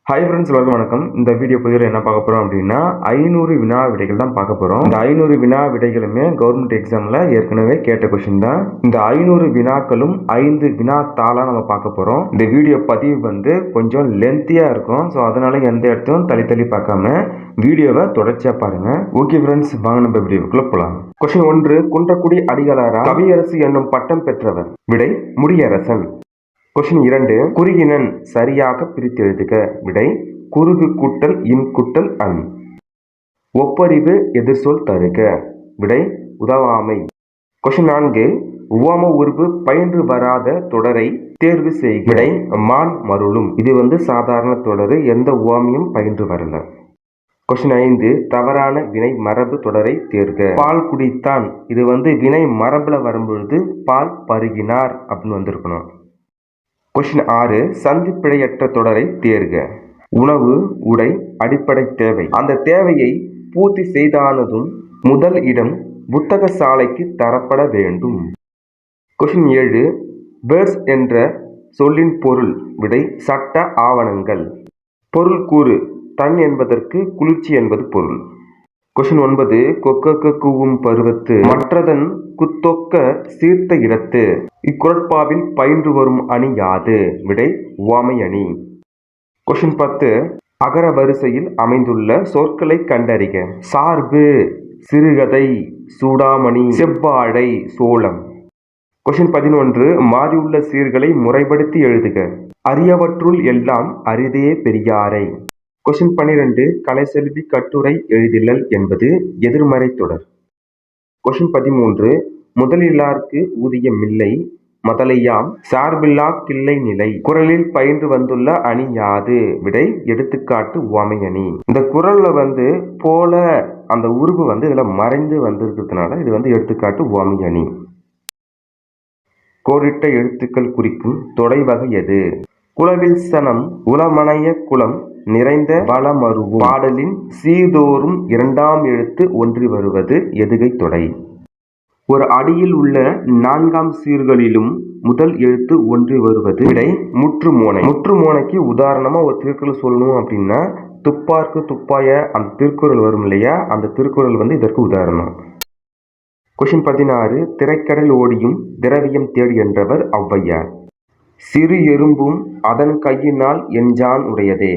Hi friends, எல்லாருக்கும் வணக்கம். இந்த வீடியோ பதிவில் என்ன பார்க்க போகிறோம் அப்படின்னா 500 வினா விடைகள் தான் பார்க்க போகிறோம். இந்த 500 வினா விடைகளுமே கவர்மெண்ட் எக்ஸாமில் ஏற்கனவே கேட்ட கொஸ்டின் தான். இந்த 500 வினாக்களும் 5 வினாத்தாளாக நம்ம பார்க்க போகிறோம். இந்த வீடியோ பதிவு கொஞ்சம் லென்த்தியாக இருக்கும். ஸோ அதனால எந்த இடத்தையும் தள்ளி பார்க்காம வீடியோவை தொடர்ச்சியாக பாருங்க. ஓகே ஃப்ரெண்ட்ஸ், வாங்க நம்ம வீடியோக்குள்ள போகலாம். கொஸ்டின் 1, குன்றக்குடி அடிகளாரா கவியரசு என்னும் பட்டம் பெற்றவர்? விடை முடியரசன். கொஸ்டின் 2, குறுகினன் சரியாக பிரித்து எழுதுக. விடை குறுகு கூட்டல் இன் கூட்டல் அன். ஒப்பறிவு எதிர்சொல் தருக. விடை உதவாமை. கொஸ்டின் 4, உவம உருவு பயின்று வராத தொடரை தேர்வு செய்க. விடை மான் மருளும். இது சாதாரண தொடர், எந்த உவமையும் பயின்று வரல. கொஸ்டின் 5, தவறான வினை மரபு தொடரை தேர்க. பால் குடித்தான். இது வினை மரபுல வரும்பொழுது பால் பருகினார் அப்படின்னு வந்திருக்கணும். கொஸ்டின் 6, சந்தி பிழையற்ற தொடரை தேர்க. உணவு, உடை அடிப்படை தேவை. அந்த தேவையை பூர்த்தி செய்தானதும் முதல் இடம் புத்தக சாலைக்கு தரப்பட வேண்டும். கொஸ்டின் 7, பேர்ஸ் என்ற சொல்லின் பொருள். விடை சட்ட ஆவணங்கள். பொருள் கூறு. தன் என்பதற்கு குளிர்ச்சி என்பது பொருள். கொஸ்டின் 9, கொக்க கூவும் பருவத்து மற்றதன் குத்தொக்க சீர்த்த இடத்து இக்குறட்பாவில் பயின்று வரும் அணி யாது? விடை உவமை அணி. கொஸ்டின் 10, அகர வரிசையில் அமைந்துள்ள சொற்களை கண்டறிக. சார்பு, சிறுகதை, சூடாமணி, செவ்வாழை, சோளம். கொஸ்டின் 11, மாறியுள்ள சீர்களை முறைப்படுத்தி எழுதுக. அரியவற்றுள் எல்லாம் அரிதே பெரியாரை. கொஸ்டின் 12, கலைசெல்வி கட்டுரை எழுதிலல் என்பது எதிர்மறை தொடர். கொஸ்டின் 13, முதலில்லார்க்கு ஊதியமில்லை முதலையாம் சார்பில்லா கிள்ளை நிலை குறளில் பயின்று வந்துள்ள அணி யாது? விடை எடுத்துக்காட்டு உவமை அணி. இந்த குறள்ல போல அந்த உருவு இதுல மறைந்து வந்திருக்கிறதுனால இது எடுத்துக்காட்டு உவமை அணி. கோடிட்ட எழுத்துக்கள் குறிக்கும் தொடை வகை எது? குளவில் சனம் உளமனைய குளம் நிறைந்த வளமருவும் பாடலின் சீதோறும் இரண்டாம் எழுத்து ஒன்றி வருவது எதுகை தொடை. ஒரு அடியில் உள்ள 4ஆம் சீர்களிலும் முதல் எழுத்து ஒன்றி வருவது விடை முற்றுமோனை. முற்றுமோனைக்கு உதாரணமா ஒரு திருக்குறள் சொல்லணும் அப்படின்னா துப்பார்க்கு துப்பாய அந்த திருக்குறள் வரும் இல்லையா, அந்த திருக்குறள் இதற்கு உதாரணம். கொஸ்டின் 16, திரைக்கடல் ஓடியும் திரவியம் தேடி என்றவர் ஔவையார். சிறு எறும்பும் அதன் கையினால் எஞ்சான் உடையதே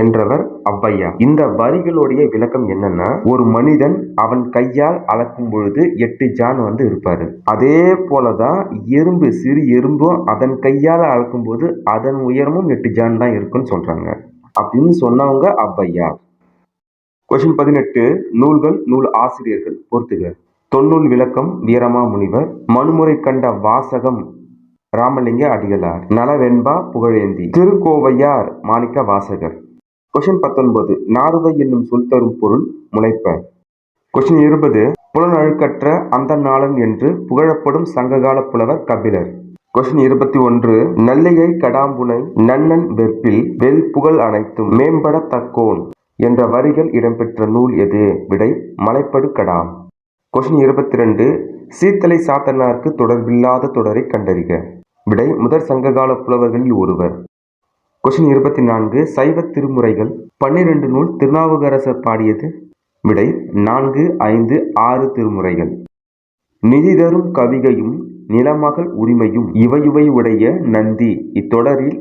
என்றவர் ஔவையார். இந்த வரிகளுடைய விளக்கம் என்னன்னா, ஒரு மனிதன் அவன் கையால் அளக்கும் பொழுது 8 ஜான் இருப்பாரு. அதே போலதான் எறும்பு, சிறு எறும்பும் அதன் கையால் அளக்கும் போது அதன் உயரமும் 8 ஜான் தான் இருக்குன்னு சொல்றாங்க அப்படின்னு சொன்னவங்க ஔவையார். கொஸ்டின் 18, நூல்கள் நூல் ஆசிரியர்கள் பொறுத்துக. தொன்னூல் விளக்கம் வீரமாமுனிவர். மனுமுறை கண்ட வாசகம் ராமலிங்க அடிகளார். நலவெண்பா புகழேந்தி. திருக்கோவையார் மாணிக்க வாசகர். கொஸ்டின் 19, நாறுவை என்னும் சொல் தரும் பொருள் முளைப்ப. கொஸ்டின் 20, புலனழுக்கற்ற அந்த நாளன் என்று புகழப்படும் சங்ககால புலவர் கபிலர். கொஸ்டின் 21, நல்லையை கடாம்புனை நன்னன் வெற்பில் வெல் புகழ் அனைத்தும் மேம்பட தக்கோன் என்ற வரிகள் இடம்பெற்ற நூல் எது? விடை மலைப்படு கடாம். கொஸ்டின் 22, சீத்தலை சாத்தனாருக்கு தொடர்பில்லாத தொடரை கண்டறிக. விடை முதற் சங்ககால புலவர்களில் ஒருவர். கொஸ்டின் 24, சைவ திருமுறைகள் 12 நூல் திருநாவுக்கரசர் பாடியது. விடை 4, 5, 6 திருமுறைகள். நிதி தரும் கவிகையும் நிலமகள் உரிமையும் இவையுவை உடைய நந்தி இத்தொடரில்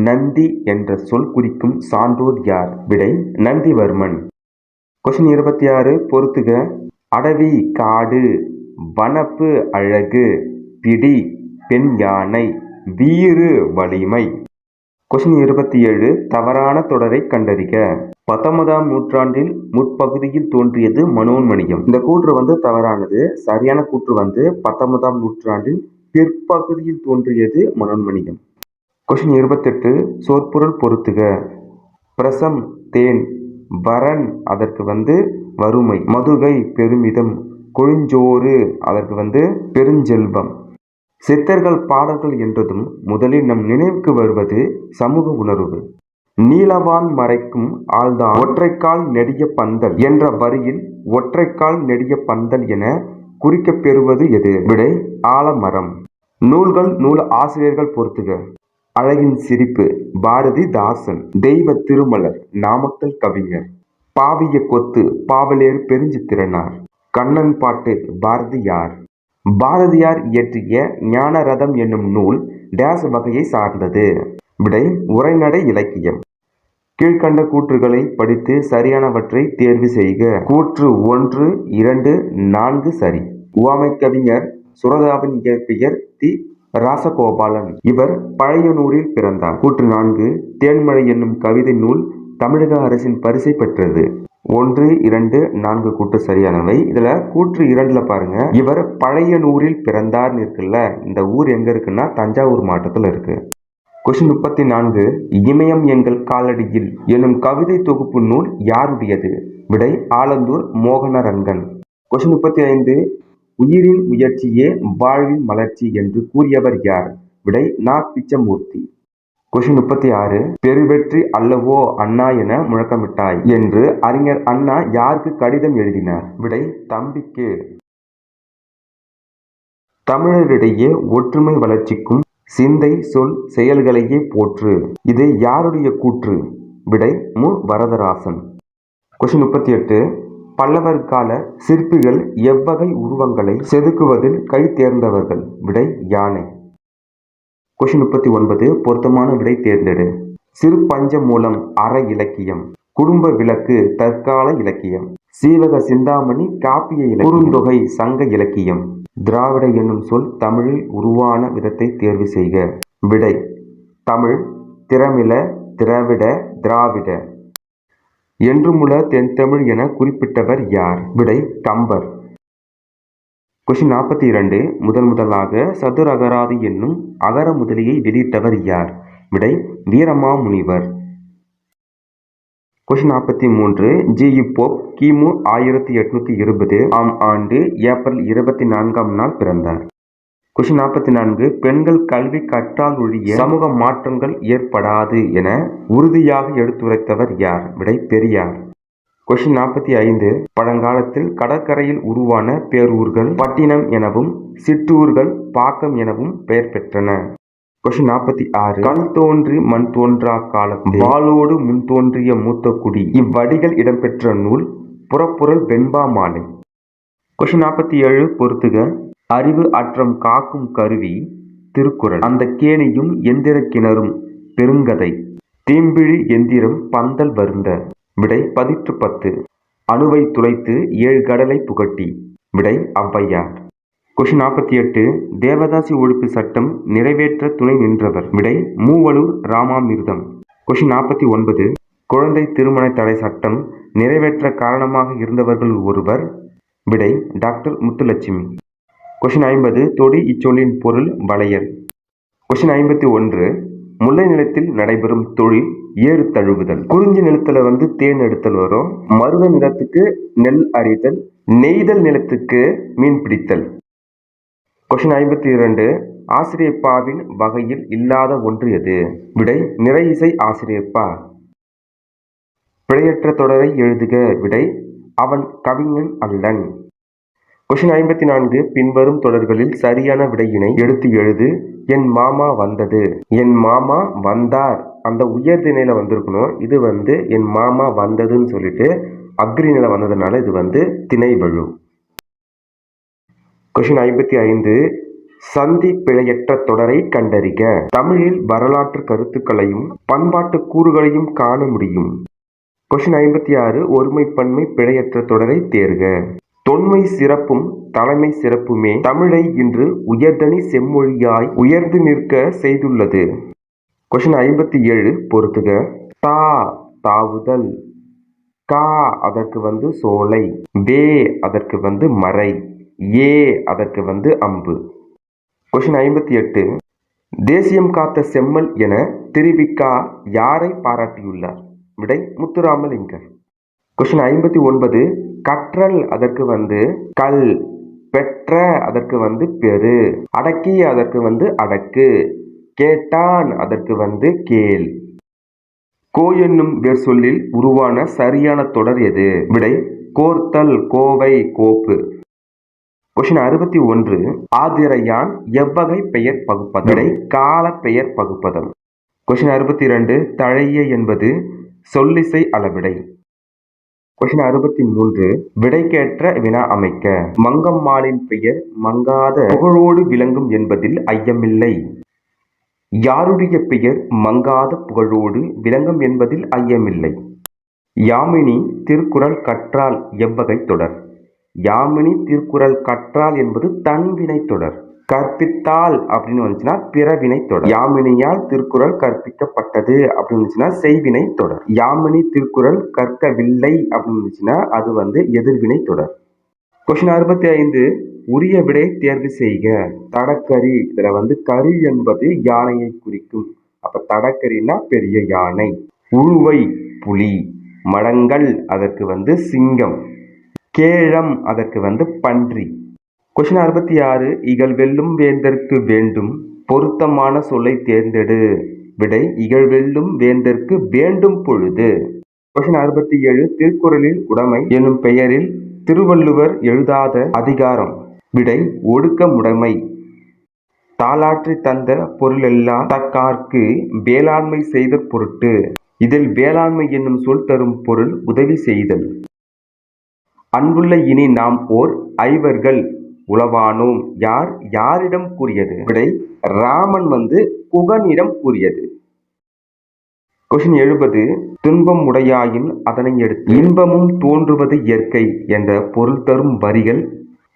நந்தி என்ற சொல் குறிக்கும் சான்றோர் யார்? விடை நந்திவர்மன். கொஸ்டின் 26, பொறுத்துக. அடவி காடு, வனப்பு அழகு, பிடி பெண் யானை, வீறு வலிமை. கொஸ்டின் 27, தவறான தொடரை கண்டறிக. 19ஆம் நூற்றாண்டில் முற்பகுதியில் தோன்றியது மனோன்மணியம். இந்த கூற்று தவறானது. சரியான கூற்று 19ஆம் நூற்றாண்டில் பிற்பகுதியில் தோன்றியது மனோன்மணியம். கொஸ்டின் 28, சொற்பொருள் பொறுத்துக. பிரசம் தேன், வரன் அதற்கு வறுமை, மதுகை பெருமிதம், கொழுஞ்சோறு அதற்கு பெருஞ்செல்வம். சித்தர்கள் பாடல்கள் என்றதும் முதலில் நம் நினைவுக்கு வருவது சமூக உணர்வு. நீலவான் மறைக்கும் ஆள்தான் ஒற்றைக்கால் நெடிய பந்தல் என்ற வரியில் ஒற்றைக்கால் நெடிய பந்தல் என குறிக்கப் பெறுவது எது? விடை ஆலமரம். நூல்கள் நூல் ஆசிரியர்கள் பொறுத்துக. அழகின் சிரிப்பு பாரதிதாசன். தெய்வ திருமலர் நாமக்கல் கவிஞர். பாவிய கொத்து பாவலேறு பெருஞ்சித்திரனார். கண்ணன் பாட்டு பாரதியார். பாரதியார் இயற்றிய ஞானரதம் என்னும் நூல் டேஸ் வகையை சார்ந்தது. விடை உரைநடை இலக்கியம். கீழ்கண்ட கூற்றுகளை படித்து சரியானவற்றை தேர்வு செய்க. கூற்று 1, 2, 4 சரி. உவமை கவிஞர் சுரதாவின் இயற்பெயர் தி. ராசகோபாலன். இவர் பழையனூரில் பிறந்தார். கூற்று 4, தேன்மழை என்னும் கவிதை நூல் தமிழக அரசின் பரிசை பெற்றது. 1, 2, 4 கூற்று சரியானவை. இதுல கூற்று 2ல பாருங்க, இவர் பழையனூரில் பிறந்தார்னு இருக்குல்ல, இந்த ஊர் எங்க இருக்குன்னா தஞ்சாவூர் மாவட்டத்தில் இருக்கு. கொஸ்டின் 34, இமயம் எங்கள் காலடியில் என்னும் கவிதை தொகுப்பு நூல் யாருடையது? விடை ஆலந்தூர் மோகனரங்கன். கொஸ்டின் 35, உயிரின் முயற்சியே வாழ்வின் மலர்ச்சி என்று கூறியவர் யார்? விடை நா. பிச்சமூர்த்தி. கொஸ்டின் 36, பெருவெற்றி அல்லவோ அண்ணா என முழக்கமிட்டாய் என்று அறிஞர் அண்ணா யாருக்கு கடிதம் எழுதினார்? விடை தம்பிக்கு. தமிழரிடையே ஒற்றுமை வளர்ச்சிக்கும் சிந்தை சொல் செயல்களையே போற்று. இது யாருடைய கூற்று? விடை மு. வரதராசன். கொஸ்டின் 38, பல்லவர் கால சிற்பிகள் எவ்வகை உருவங்களை செதுக்குவதில் கை தேர்ந்தவர்கள்? விடை யானை. கொஸ்டின் 39, பொருத்தமான விடை தேர்ந்தெடு. சிறு பஞ்ச மூலம் அற இலக்கியம். குடும்ப விளக்கு தற்கால இலக்கியம். சீவக சிந்தாமணி காப்பிய இலக்கியம். குறுந்தொகை சங்க இலக்கியம். திராவிட என்னும் சொல் தமிழில் உருவான விதத்தை தேர்வு செய்க. விடை தமிழ், திரமிழ, திராவிட, திராவிட. என்றுமுல தென்தமிழ் என குறிப்பிட்டவர் யார்? விடை கம்பர். கொஸ்டின் 42, முதலாக சதுர அகராதி என்னும் அகர முதலியை வெளியிட்டவர் யார்? விடை வீரமாமுனிவர். Question 43, G. போப் கிமு 1820 ஆம் ஆண்டு ஏப்ரல் 24ஆம் நாள் பிறந்தார். கொஸ்டின் 44, பெண்கள் கல்வி கற்றால் ஒழிய சமூக மாற்றங்கள் ஏற்படாது என உறுதியாக எடுத்துரைத்தவர் யார்? விடை பெரியார். கொஸ்டின் 45, பழங்காலத்தில் கடற்கரையில் உருவான பேரூர்கள் பட்டினம் எனவும் சிற்றூர்கள் பாக்கம் எனவும் பெயர் பெற்றன. கொஸ்டின் 46, கண் தோன்றி மண் தோன்றா காலத்தில் வாளோடு முன் தோன்றிய மூத்த குடி இவ்வடிகள் இடம்பெற்ற நூல் புறப்புறல் வெண்பா மாலை. கொஸ்டின் 47, பொறுத்துக. அறிவு அற்றம் காக்கும் கருவி திருக்குறள். அந்த கேணியும் எந்திர கிணறும் பெருங்கதை. தீம்பிழி எந்திரம் பந்தல் வருந்த. விடை பதிற்று 10. அணுவை துளைத்து 7 கடலை புகட்டி. விடை ஔவையார். கொஸ்டின் 48, தேவதாசி ஒழிப்பு சட்டம் நிறைவேற்ற துணை நின்றவர்? விடை மூவலூர் ராமாமிர்தம். கொஸ்டின் 49, குழந்தை திருமண தடை சட்டம் நிறைவேற்ற காரணமாக இருந்தவர்கள் ஒருவர்? விடை டாக்டர் முத்துலட்சுமி. கொஸ்டின் 50, தொடி இச்சொல்லின் பொருள் வளையல். கொஸ்டின் 51, முல்லை நிலத்தில் நடைபெறும் தொழில் ஏறு தழுவுதல். குறிஞ்சி நிலத்துல தேன் எடுத்தல் வரும். மருத நிலத்துக்கு நெல் அறிதல். நெய்தல் நிலத்துக்கு மீன் பிடித்தல். கொஸ்டின் 52, ஆசிரியப்பாவின் வகையில் இல்லாத ஒன்று எது? விடை நிறை இசை ஆசிரியப்பா. பிழையற்ற தொடரை எழுதுக. விடை அவன் கவிஞன் அல்லன். கொஸ்டின் 54, பின்வரும் தொடர்களில் சரியான விடையினை எடுத்து எழுது. என் மாமா வந்தது. என் மாமா வந்தார் அந்த உயர் திணையில வந்திருக்கணும். இது என் மாமா வந்ததுன்னு சொல்லிட்டு அக்ரி நிலை வந்ததுனால இது திணை வழு. கொஸ்டின் 55, சந்தி பிழையற்ற தொடரை கண்டறிக. தமிழில் வரலாற்று கருத்துக்களையும் பண்பாட்டு கூறுகளையும் காண முடியும். கொஸ்டின் 56, ஒருமைப்பன்மை பிழையற்ற தொடரை தேர்க. தொன்மை சிறப்பும் தலைமை சிறப்புமே தமிழை இன்று உயர்தனி செம்மொழியாய் உயர்ந்து நிற்க செய்துள்ளது. கொஸ்டின் 57, பொறுத்துக. தா தாவுதல். கா அதற்கு சோலை. வே அதற்கு மறை. ஏ அதற்கு அம்பு. கொஸ்டின் 58, தேசியம் காத்த செம்மல் என திருவிக்கா யாரை பாராட்டியுள்ளார்? விடை முத்துராமலிங்கர். கொஸ்டின் 59, கற்றல் அதற்கு கல். பெற்ற அதற்கு பெரு. அடக்கி அதற்கு அடக்கு. கேட்டான் அதற்கு கேள். கோ என்னும் வேர் சொல்லில் உருவான சரியான தொடர் எது? விடை கோர்த்தல் கோவை கோப்பு. கொஸ்டின் 61, ஆதிரையான் எவ்வகை பெயர் பகுப்பதம்? விடை கால பெயர் பகுப்பதம். கொஸ்டின் 62 தழைய என்பது சொல்லிசை அளவிடை. கொஸ்டின் 63 விடைக்கேற்ற வினா அமைக்க. மங்கம்மாளின் பெயர் மங்காத புகழோடு விளங்கும் என்பதில் ஐயமில்லை. யாருடைய பெயர் மங்காத புகழோடு விளங்கும் என்பதில் ஐயமில்லை. யாமினி திருக்குறள் கற்றால் எவ்வகை தொடர்? யாமினி திருக்குறள் கற்றால் என்பது தன்வினை தொடர். கற்பித்தால் அப்படின்னு வந்துச்சுன்னா பிறவினை தொடர். யாமினியால் திருக்குறள் கற்பிக்கப்பட்டது அப்படின்னு இருந்துச்சுன்னா செய்வினை தொடர். யாமினி திருக்குறள் கற்கவில்லை அப்படின்னு இருந்துச்சுன்னா அது எதிர்வினை தொடர். கொஸ்டின் 65 உரிய விடை தேர்வு செய்க. தடக்கரி. இதுல கரி என்பது யானையை குறிக்கும். அப்ப தடக்கரின்னா பெரிய யானை. உழுவை புலி. மடங்கள் அதற்கு சிங்கம். கேழம் அதற்கு பன்றி. கொஸ்டின் 66 இகழ் வெல்லும் வேந்தற்கு வேண்டும் பொருத்தமான சொல்லை தேர்ந்தெடு. விடை இகழ்வெல்லும் வேந்தற்கு வேண்டும் பொழுது. கொஸ்டின் 67 திருக்குறளில் உடைமை எனும் பெயரில் திருவள்ளுவர் எழுதாத அதிகாரம். விடை ஒடுக்கமுடைமை. தாளாற்றி தந்த பொருளெல்லா தக்கார்க்கு வேளாண்மை செய்த பொருட்டு. இதில் வேளாண்மை என்னும் சொல் தரும் பொருள் உதவி செய்தல். அன்புள்ள இனி நாம் ஓர் ஐவர்கள் உளவானோம். யார் யாரிடம் கூறியது? விடை ராமன் குகனிடம் கூறியது. கொஸ்டின் 70 துன்பம் உடையாயின் அதனை எடுத்து இன்பமும் தோன்றுவது இயற்கை என்ற பொருள் தரும் வரிகள்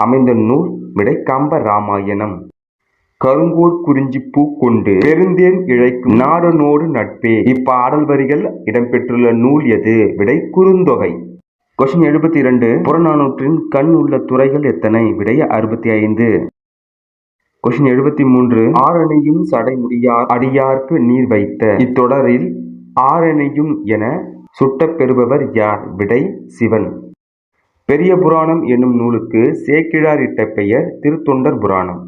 அமைந்த நூல். விடை கம்ப ராமாயணம். கருங்கூர் குறிஞ்சி பூ கொண்டு பெருந்தேன் இழைக்கும் நாடனோடு நட்பே. இப்பாடல் வரிகள் இடம்பெற்றுள்ள நூல் எது? விடை குறுந்தொகை. கொஸ்டின் 72 புறநானூற்றின் கண் உள்ள துறைகள் எத்தனை? விடை 65. கொஸ்டின் 73 ஆரணியும் சடைமுடியார் அடியார்க்கு நீர் வைத்த. இத்தொடரில் ஆரணியும் என சுட்டப் பெறுபவர் யார்? விடை சிவன். பெரிய புராணம் என்னும் நூலுக்கு சேக்கிழார் இட்ட பெயர் திருத்தொண்டர் புராணம்.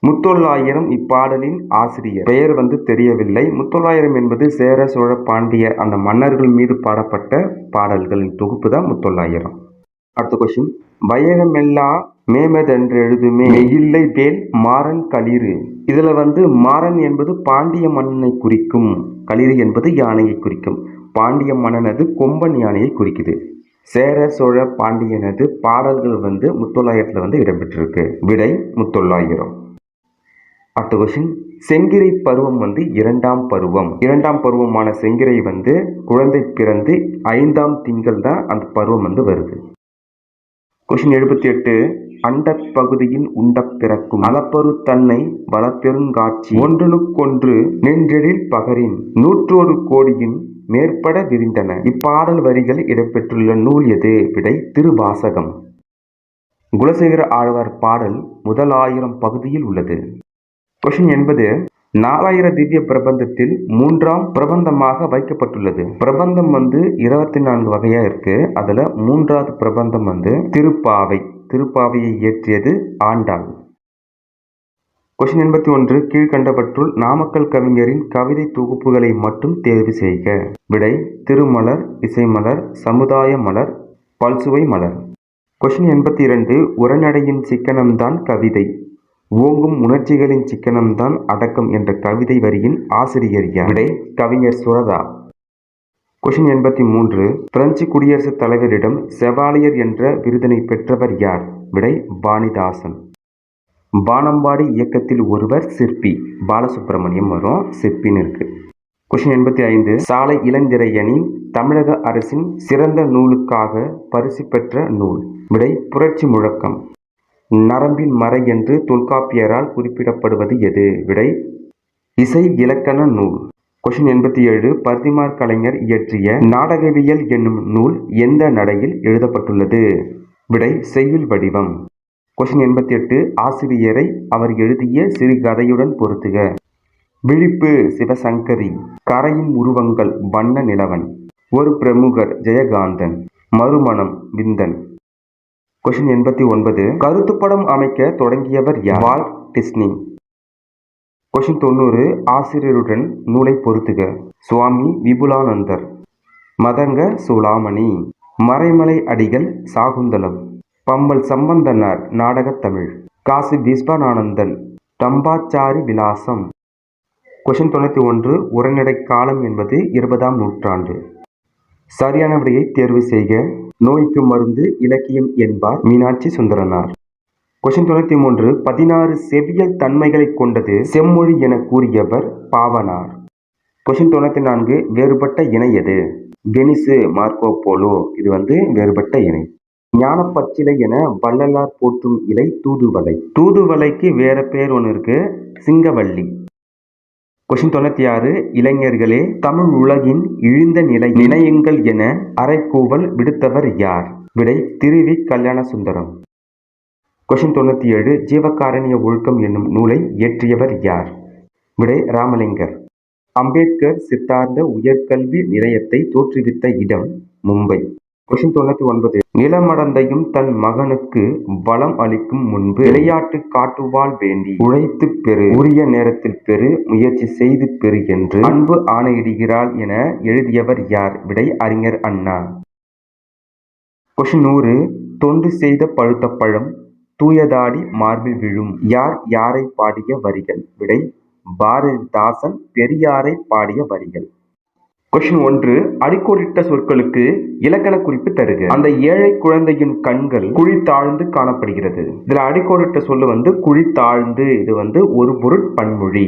முத்தொள்ளாயிரம் இப்பாடலின் ஆசிரியர் பெயர் தெரியவில்லை. முத்தொள்ளாயிரம் என்பது சேர சோழ பாண்டிய அந்த மன்னர்கள் மீது பாடப்பட்ட பாடல்களின் தொகுப்பு தான் முத்தொள்ளாயிரம். அடுத்த கொஸ்டின் வையகமெல்லா மேமதென்றெழுதுமே மெய்யில்லை வேல் மாறன் களிறு. இதுல மாறன் என்பது பாண்டிய மன்னனை குறிக்கும். களிறு என்பது யானையை குறிக்கும். பாண்டிய மன்னனது கொம்பன் யானையை குறிக்குது. சேர சோழ பாண்டியனது பாடல்கள் முத்தொள்ளாயிரத்துல இடம்பெற்றிருக்கு. விடை முத்தொள்ளாயிரம். அடுத்த கொஸ்டின் செங்கிரை பருவம் இரண்டாம் பருவம். இரண்டாம் பருவமான செங்கிரை குழந்தை பிறந்து 5ஆம் திங்கள் தான் அந்த பருவம் வருது. கொஸ்டின் 78 அண்டப் பகுதியின் உண்ட பிறக்கும் அளப்பரு தன்னை வளப்பெருங்காட்சி ஒன்றுனுக்கொன்று நின்றெழில் பகரின் 101 கோடியின் மேற்பட விரிந்தன. இப்பாடல் வரிகள் இடம்பெற்றுள்ள நூல் எது? விடை திருவாசகம். குலசேகர ஆழ்வார் பாடல் முதல் 1000 பகுதியில் உள்ளது. கொஸ்டின் 80 4000 திவ்ய பிரபந்தத்தில் 3ஆம் பிரபந்தமாக வைக்கப்பட்டுள்ளது. பிரபந்தம் 24 வகையா இருக்கு. அதுல 3வது பிரபந்தம் திருப்பாவை. திருப்பாவையை இயற்றியது ஆண்டாள். கொஸ்டின் 81 கீழ்கண்டவற்றுள் நாமக்கல் கவிஞரின் கவிதை தொகுப்புகளை மட்டும் தேர்வு செய்க. விடை திருமலர், இசைமலர், சமுதாய மலர், பல்சுவை மலர். கொஸ்டின் 82 உரைநடையின் சிக்கனம்தான் கவிதை, ஓங்கும் உணர்ச்சிகளின் சிக்கனம்தான் அடக்கம் என்ற கவிதை வரியின் ஆசிரியர் யார்? விடை கவிஞர் சுரதா. கொஸ்டின் 83 பிரெஞ்சு குடியரசுத் தலைவரிடம் செவாலியர் என்ற விருதினை பெற்றவர் யார்? விடை வாணிதாசன். வானம்பாடி இயக்கத்தில் ஒருவர் சிற்பி. பாலசுப்ரமணியம் வரும், சிற்பின்னு இருக்கு. கொஸ்டின் 85 சாலை இளந்திரையனின் தமிழக அரசின் சிறந்த நூலுக்காக பரிசு பெற்ற நூல். விடை புரட்சி முழக்கம். நரம்பின் மறை என்று தொல்காப்பியரால் குறிப்பிடப்படுவது எது? விடை இசை இலக்கண நூல். கொஸ்டின் 87 பர்திமார் கலைஞர் இயற்றிய நாடகவியல் என்னும் நூல் எந்த நடையில் எழுதப்பட்டுள்ளது? விடை செய்யுள் வடிவம். கொஸ்டின் 88 ஆசிரியரை அவர் எழுதிய சிறுகதையுடன் பொருத்துக. விழிப்பு சிவசங்கரி, கரையும் உருவங்கள் வண்ண நிலவன், ஒரு பிரமுகர் ஜெயகாந்தன், மறுமணம் விந்தன். கொஸ்டின் 89 கருத்துப்படம் அமைக்க தொடங்கியவர் யார்? Walt Disney. கொஸ்டின் 90 ஆசிரியருடன் நூலை பொருத்துக. சுவாமி விபுலானந்தர், மதங்க சூளாமணி, மறைமலை அடிகள் சாகுந்தலம், பம்மல் சம்பந்தனார் நாடகத் தமிழ், காசி விஸ்வநானந்தன், ரம்பாச்சாரி விலாசம். கொஸ்டின் 91 உரைநடை காலம் என்பது 20ஆம் நூற்றாண்டு. சரியான விடையை தேர்வு செய்க. நோய்க்கு மருந்து இலக்கியம் என்பார் மீனாட்சி சுந்தரனார். கொஸ்டின் 93 16 செவ்வியல் தன்மைகளை கொண்டது செம்மொழி என கூறியவர் பாவனார். கொஸ்டின் 94 வேறுபட்ட இணை எது? Venice Marco polo. இது வேறுபட்ட இணை. ஞானப்பச்சிலை என வள்ளலார் போற்றும் இலை தூதுவளை. தூதுவளைக்கு வேற பேர் ஒன்று இருக்கு, சிங்கவள்ளி. கொஸ்டின் 96 இளைஞர்களே தமிழ் உலகின் இழிந்த நிலை நினையுங்கள் என அறைகூவல் விடுத்தவர் யார்? விடை திருவி கல்யாண சுந்தரம். கொஸ்டின் 97 ஜீவகாருண்ய ஒழுக்கம் என்னும் நூலை இயற்றியவர் யார்? விடை ராமலிங்கர். அம்பேத்கர் சித்தாந்த உயர்கல்வி நிலையத்தை தோற்றுவித்த இடம் மும்பை. கொஸ்டின் 99 நிலமடந்தையும் தன் மகனுக்கு வளம் அளிக்கும் முன்பு விளையாட்டு காட்டுவாள் வேண்டி உழைத்து பெறு, உரிய நேரத்தில் பெறு, முயற்சி செய்து பெறு என்று அன்பு ஆணையிடுகிறாள் என எழுதியவர் யார்? விடை அறிஞர் அண்ணா. கொஸ்டின் 100 தொண்டு செய்த பழுத்த பழம் தூயதாடி மார்பில் விழும் யார் யாரை பாடிய வரிகள்? விடை பாரதிதாசன் பெரியாரை பாடிய வரிகள். கொஸ்டின் 1 அடிக்கோடிட்ட சொற்களுக்கு இலக்கண குறிப்பு தருக. அந்த ஏழை குழந்தையின் கண்கள் குழி தாழ்ந்து காணப்படுகிறது. இதுல அடிக்கோடிட்ட சொல்லு குழி தாழ்ந்து. இது ஒரு பொருட் பன்மொழி.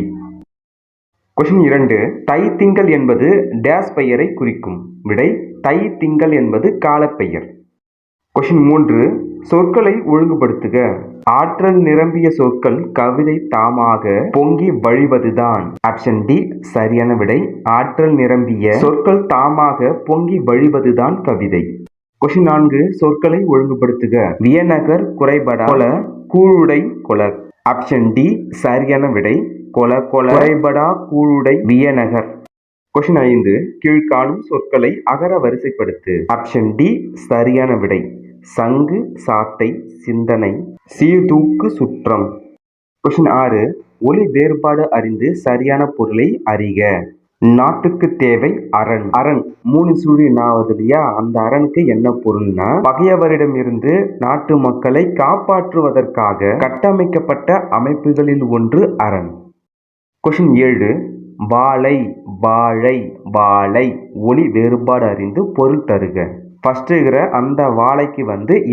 கொஸ்டின் 2 தை திங்கள் என்பது டேஸ் பெயரை குறிக்கும். விடை தை திங்கள் என்பது காலப்பெயர். கொஸ்டின் 3 சொற்களை ஒழுங்குபடுத்துக. ஆற்றல் நிரம்பிய சொற்கள் கவிதை தாமாக பொங்கி வழிவதுதான். ஆப்ஷன் டி சரியான விடை. ஆற்றல் நிரம்பிய சொற்கள் தாமாக பொங்கி வழிவதுதான் கவிதை. கொஸ்டின் 4 சொற்களை ஒழுங்குபடுத்துக. வியநகர் குறைபடா கொல கூழுடை கொல. ஆப்ஷன் டி சரியான விடை. கொல கொல குறைபடா கூழுடை வியநகர். கொஸ்டின் 5 கீழ்காணும் சொற்களை அகர வரிசைப்படுத்து. ஆப்ஷன் டி சரியான விடை. சங்கு சாட்டை சிந்தனை சீர்தூக்கு சுற்றம். கொஸ்டின் 6 ஒலி வேறுபாடு அறிந்து சரியான பொருளை அறிக. நாட்டுக்கு தேவை அரண். அரண் 3 சுழி நாவது இல்லையா? அந்த அரணுக்கு என்ன பொருள்னா பகையவரிடம் இருந்து நாட்டு மக்களை காப்பாற்றுவதற்காக கட்டமைக்கப்பட்ட அமைப்புகளில் ஒன்று அரண். கொஸ்டின் 7 வாழை வாழை வாழை ஒலி வேறுபாடு அறிந்து பொருள் தருக. ஃபர்ஸ்ட் இருக்கிற அந்த வாழைக்கு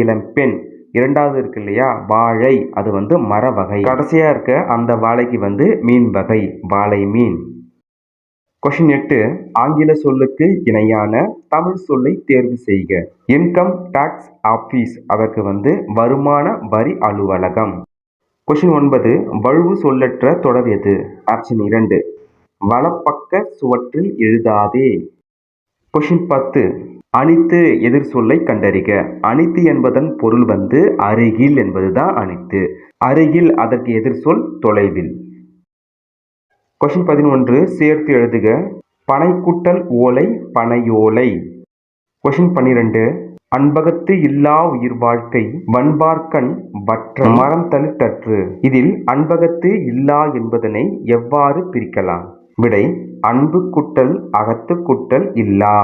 இளம்பெண். இரண்டாவது இருக்கு இல்லையா வாழை, அது மர வகை. கடைசியா இருக்க அந்த வாழைக்கு மீன் வகை, வாழை மீன். கொஸ்டின் 8 ஆங்கில சொல்லுக்கு இணையான தமிழ் சொல்லை தேர்வு செய்க. இன்கம் டாக்ஸ் ஆபீஸ், அதற்கு வருமான வரி அலுவலகம். கொஸ்டின் 9 வழுவு சொல்லற்ற தொடர் எது? ஆப்ஷன் 2 வலப்பக்க சுவற்றில் எழுதாதே. கொஸ்டின் 10 அனித்து எதிர் சொல்லை கண்டறிக. அனித்து என்பதன் பொருள் அருகில் என்பதுதான் அனித்து. அருகில் அதற்கு எதிர் சொல் தொலைவில். கொஸ்டின் 11 சேர்த்து எழுதுக. பனை கூட்டல் ஓலை பனையோலை. கொஸ்டின் 12 அன்பகத்து இல்லா உயிர் வாழ்க்கை வன்பார்க்கண் வற்ற மரம் தளிர்த்தற்று. இதில் அன்பகத்து இல்லா என்பதனை எவ்வாறு பிரிக்கலாம்? விடை அன்பு குட்டல் அகத்து குட்டல் இல்லா.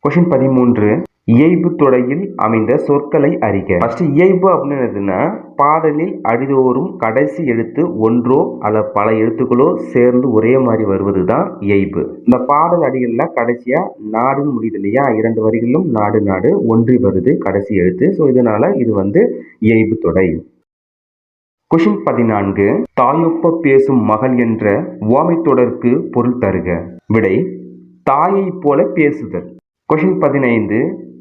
கொஸ்டின் 13 இயைபு தொடையில் அமைந்த சொற்களை அறிக. ஃபர்ஸ்ட் இயைபு அப்படின்னா பாடலில் அடிதோறும் கடைசி எழுத்து ஒன்றோ அல்லது பல எழுத்துக்களோ சேர்ந்து ஒரே மாதிரி வருவது தான் இயைபு. இந்த பாடல் அடிகளில் கடைசியா நாடுன்னு முடியுது இல்லையா? 2 வரிகளிலும் நாடு நாடு ஒன்றி வருது கடைசி எழுத்து. ஸோ இதனால இது இயைபு தொடை. கொஸ்டின் 14 தாயொப்ப பேசும் மகள் என்ற உவமை தொடருக்கு பொருள் தருக. விடை தாயை போல பேசுதல். கொஸ்டின் 15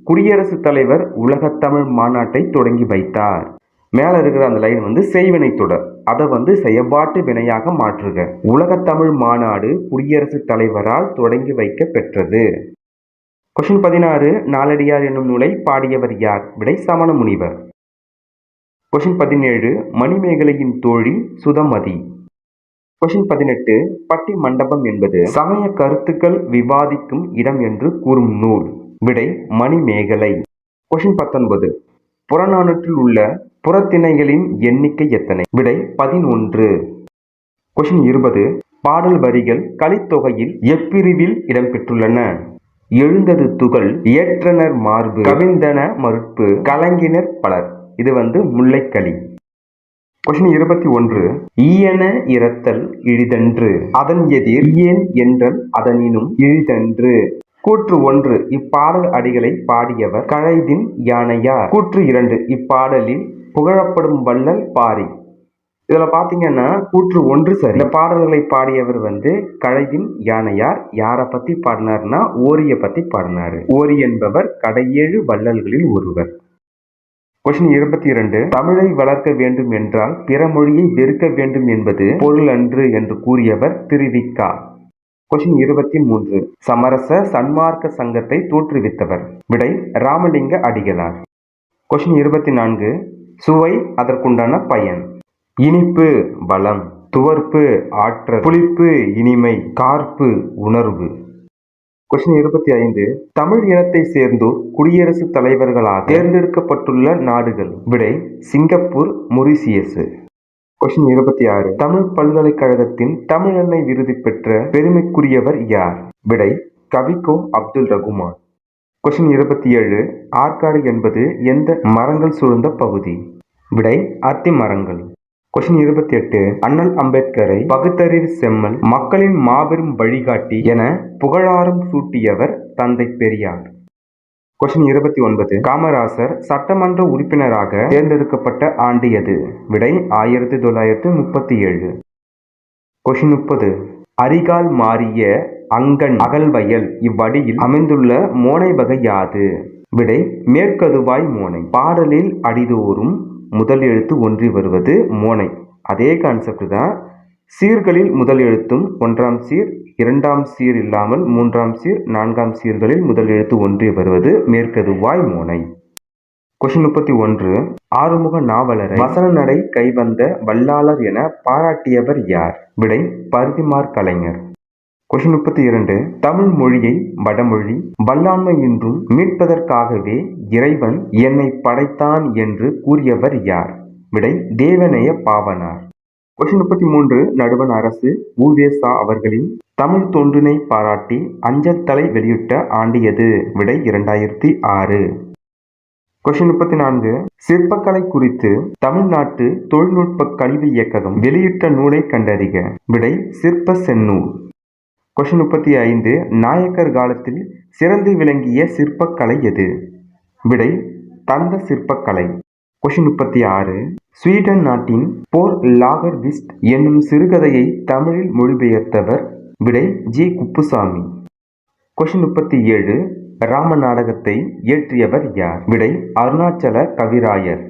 குடியரசுத் தலைவர் உலகத்தமிழ் மாநாட்டை தொடங்கி வைத்தார். மேல இருக்கிற அந்த லைன் செய்வினை தொடர். அதை செயற்பாட்டு வினையாக மாற்றுக. உலகத்தமிழ் மாநாடு குடியரசுத் தலைவரால் தொடங்கி வைக்க பெற்றது. கொஸ்டின் 16 நாலடியார் என்னும் நூலை பாடியவர் யார்? விடை சமண முனிவர். கொஸ்டின் 17 மணிமேகலையின் தோழி சுதமதி. கொஸ்டின் 18 பட்டி மண்டபம் என்பது சமய கருத்துக்கள் விவாதிக்கும் இடம் என்று கூறும் நூல். விடை மணிமேகலை. கொஸ்டின் 19 புறநானூற்றில் உள்ள புறத்திணைகளின் எண்ணிக்கை எத்தனை? விடை 11. கொஸ்டின் 20 பாடல் வரிகள் கலித்தொகையில் எப்பிரிவில் இடம்பெற்றுள்ளன? எழுந்தது துகள், ஏற்றனர் மார்பு, கவிழ்ந்தன மறுப்பு, கலங்கினர் பலர். இது முல்லைக்களி. கொஸ்டின் 21. ஈயென இரத்தல் இழிதன்று அதன் எதிர் ஈயேன் என்றல் அதனினும் இழிதன்று. கூற்று 1. இப்பாடல் அடிகளை பாடியவர் கழைதின் யானையார். கூற்று 2. இப்பாடலில் புகழப்படும் வள்ளல் பாரி. இதுல பாத்தீங்கன்னா கூற்று 1 சரி. இந்த பாடல்களை பாடியவர் கழைதின் யானையார். யாரை பத்தி பாடினார்னா ஓரிய பத்தி பாடினாரு. ஓரி என்பவர் கடையேழு வள்ளல்களில் ஒருவர். கொஸ்டின் 22. தமிழை வளர்க்க வேண்டும் என்றால் பிற மொழியை வெறுக்க வேண்டும் என்பது பொருள் அன்று என்று கூறியவர் திருவிக்கா. கொஸ்டின் 23. சமரச சன்மார்க்க சங்கத்தை தோற்றுவித்தவர். விடை ராமலிங்க அடிகளார். கொஸ்டின் 24. சுவை அதற்குண்டான பயன். இனிப்பு பலம், துவர்ப்பு ஆற்றல், புளிப்பு இனிமை, கார்ப்பு உணர்வு. கொஸ்டின் 25. தமிழ் இனத்தை சேர்ந்தோர் குடியரசுத் தலைவர்களாக தேர்ந்தெடுக்கப்பட்டுள்ள நாடுகள். விடை சிங்கப்பூர், மொரிசியஸ். கொஸ்டின் 26. தமிழ் பல்கலைக்கழகத்தின் தமிழன்னை விருது பெற்ற பெருமைக்குரியவர் யார்? விடை கவிக்கோ அப்துல் ரகுமான். கொஸ்டின் 27. ஆற்காடு என்பது எந்த மரங்கள் சூழ்ந்த பகுதி? விடை அத்தி மரங்கள். கொஸ்டின் 28. அண்ணல் அம்பேத்கரை பகுத்தறிவு செம்மல், மக்களின் மாபெரும் வழிகாட்டி என புகழாரம் சூட்டியவர் தந்தை பெரியார். கொஸ்டின் 29. காமராசர் சட்டமன்ற உறுப்பினராக தேர்ந்தெடுக்கப்பட்ட ஆண்டு எது? விடை 1937. கொஸ்டின் 30. அரிகால் மாறிய அங்கன் அகல்வயல் இவ்வடியில் அமைந்துள்ள மோனை வகை யாது? விடை மேற்கதுவாய் மோனை. பாடலில் அடிதோறும் முதல் எழுத்து ஒன்றி வருவது மோனை. அதே கான்செப்ட் தான். சீர்களில் முதல் எழுத்தும் 1ஆம் சீர் 2ஆம் சீர் இல்லாமல் 3ஆம் சீர் 4ஆம் சீர்களில் முதல் எழுத்து ஒன்றி வருவது மேற்கதுவாய் மோனை. கொஸ்டின் 31. ஆறுமுக நாவலரை வசன நடை கைவந்த வல்லாளர் என பாராட்டியவர் யார்? விடை பரிதிமாற் கலைஞர். கொஸ்டின் 32. தமிழ் மொழியை வடமொழி வல்லாண்மை என்றும் மீட்பதற்காகவே இறைவன் என்னை படைத்தான் என்று கூறியவர் யார்? விடை தேவநேய பாவனார். கொஸ்டின் 33. நடுவண் அரசு உ.வே.சா அவர்களின் தமிழ் தொண்டினை பாராட்டி அஞ்சல் தலை வெளியிட்ட ஆண்டு எது? விடை 2006. கொஸ்டின் 34. சிற்பக்கலை குறித்து தமிழ்நாட்டு தொழில்நுட்ப கல்வி இயக்ககம் வெளியிட்ட நூலை கண்டறிக. விடை சிற்ப செந்நூல். கொஸ்டின் 35. நாயக்கர் காலத்தில் சிறந்து விளங்கிய சிற்பக்கலை எது? விடை தந்த சிற்பக்கலை. கொஸ்டின் 36. ஸ்வீடன் நாட்டின் போர் லாகர்விஸ்ட் என்னும் சிறுகதையை தமிழில் மொழிபெயர்த்தவர். விடை ஜி. குப்புசாமி. கொஸ்டின் 37. ராம நாடகத்தை இயற்றியவர் யார்? விடை அருணாச்சல கவிராயர்.